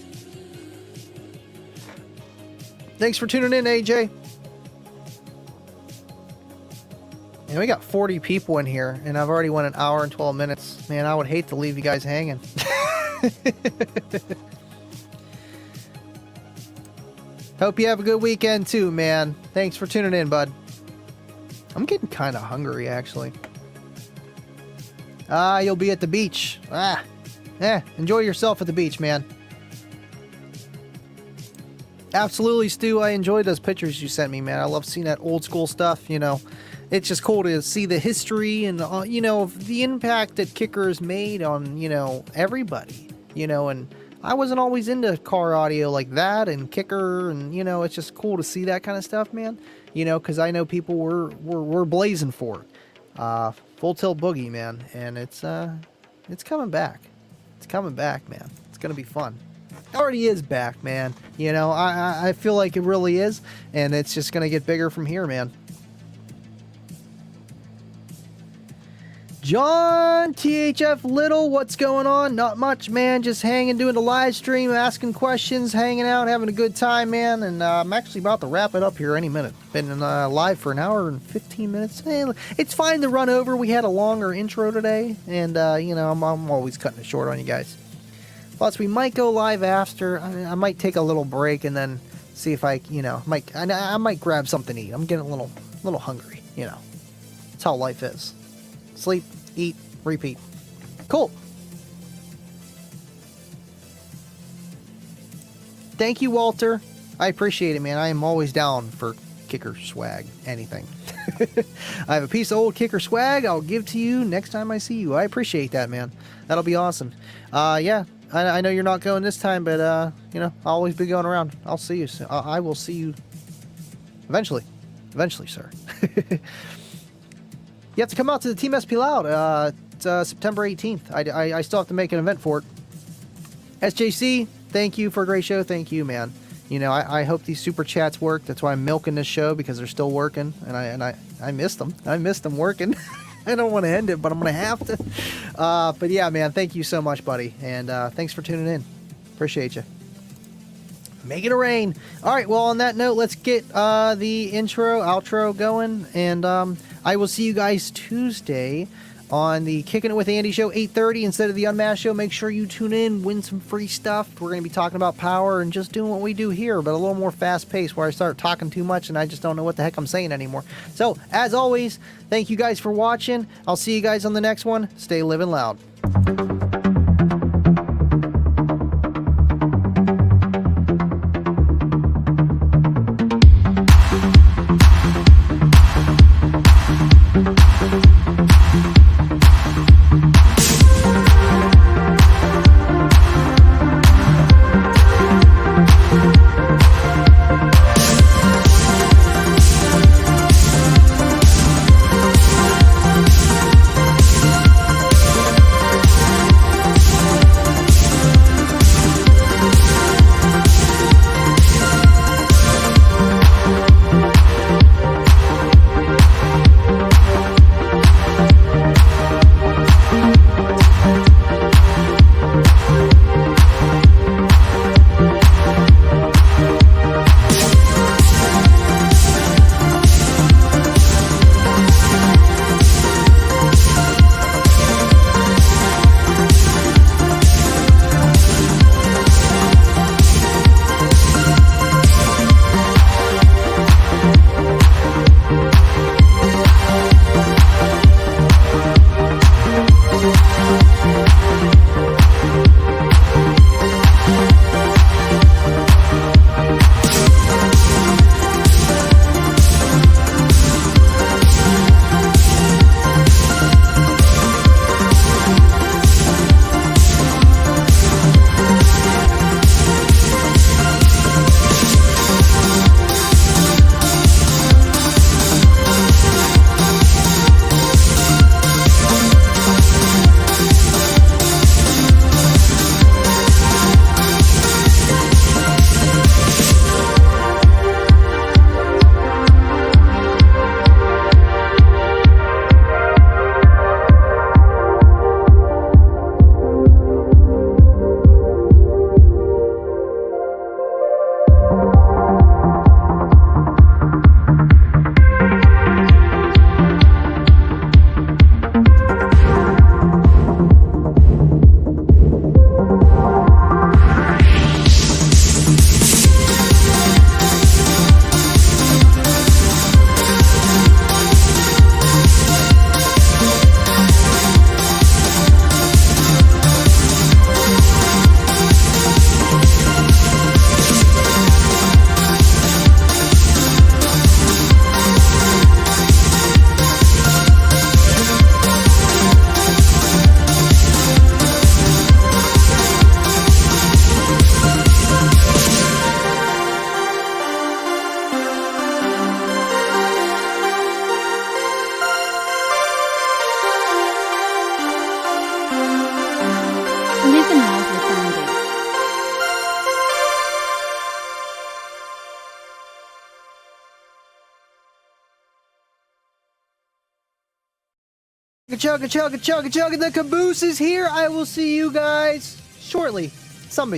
Thanks for tuning in, AJ. And we got 40 people in here, and I've already went an hour and 12 minutes. Man, I would hate to leave you guys hanging. Hope you have a good weekend too, man. Thanks for tuning in, bud. I'm getting kind of hungry, actually. You'll be at the beach. Enjoy yourself at the beach, man. Absolutely, Stu. I enjoyed those pictures you sent me, man. I love seeing that old school stuff, you know. It's just cool to see the history and, you know, the impact that Kicker has made on, you know, everybody, you know, and I wasn't always into car audio like that and Kicker, and, you know, it's just cool to see that kind of stuff, man, you know, because I know people were blazing for it. Full Tilt Boogie, man, and it's coming back. It's coming back, man. It's going to be fun. It already is back, man. You know, I feel like it really is, and it's just going to get bigger from here, man. John THF Little, what's going on? Not much, man. Just hanging, doing the live stream, asking questions, hanging out, having a good time, man. And I'm actually about to wrap it up here any minute. Been live for an hour and 15 minutes. It's fine to run over. We had a longer intro today, and you know, I'm always cutting it short on you guys. Plus, we might go live after. I might take a little break and then see if I, you know, I might grab something to eat. I'm getting a little hungry, you know. That's how life is. Sleep, eat, repeat. Cool. Thank you, Walter. I appreciate it, man. I am always down for Kicker swag. Anything. I have a piece of old Kicker swag I'll give to you next time I see you. I appreciate that, man. That'll be awesome. Yeah, I know you're not going this time, but, you know, I'll always be going around. I'll see you soon. I will see you eventually. Eventually, sir. You have to come out to the Team SP Loud. It's September 18th. I still have to make an event for it. SJC, thank you for a great show. Thank you, man. You know, I hope these super chats work. That's why I'm milking this show, because they're still working, and I missed them. I missed them working. I don't want to end it, but I'm going to have to. But yeah, man, thank you so much, buddy. And thanks for tuning in. Appreciate you. Make it rain. All right, well, on that note, let's get the intro, outro going. And I will see you guys Tuesday on the Kicking It With Andy show, 8:30 instead of the Unmasked show. Make sure you tune in, win some free stuff. We're going to be talking about power and just doing what we do here, but a little more fast-paced where I start talking too much and I just don't know what the heck I'm saying anymore. So, as always, thank you guys for watching. I'll see you guys on the next one. Stay living loud. Living Loud with Andy. Chugga, chugga, chugga, chugga, the caboose is here. I will see you guys shortly. Some of you.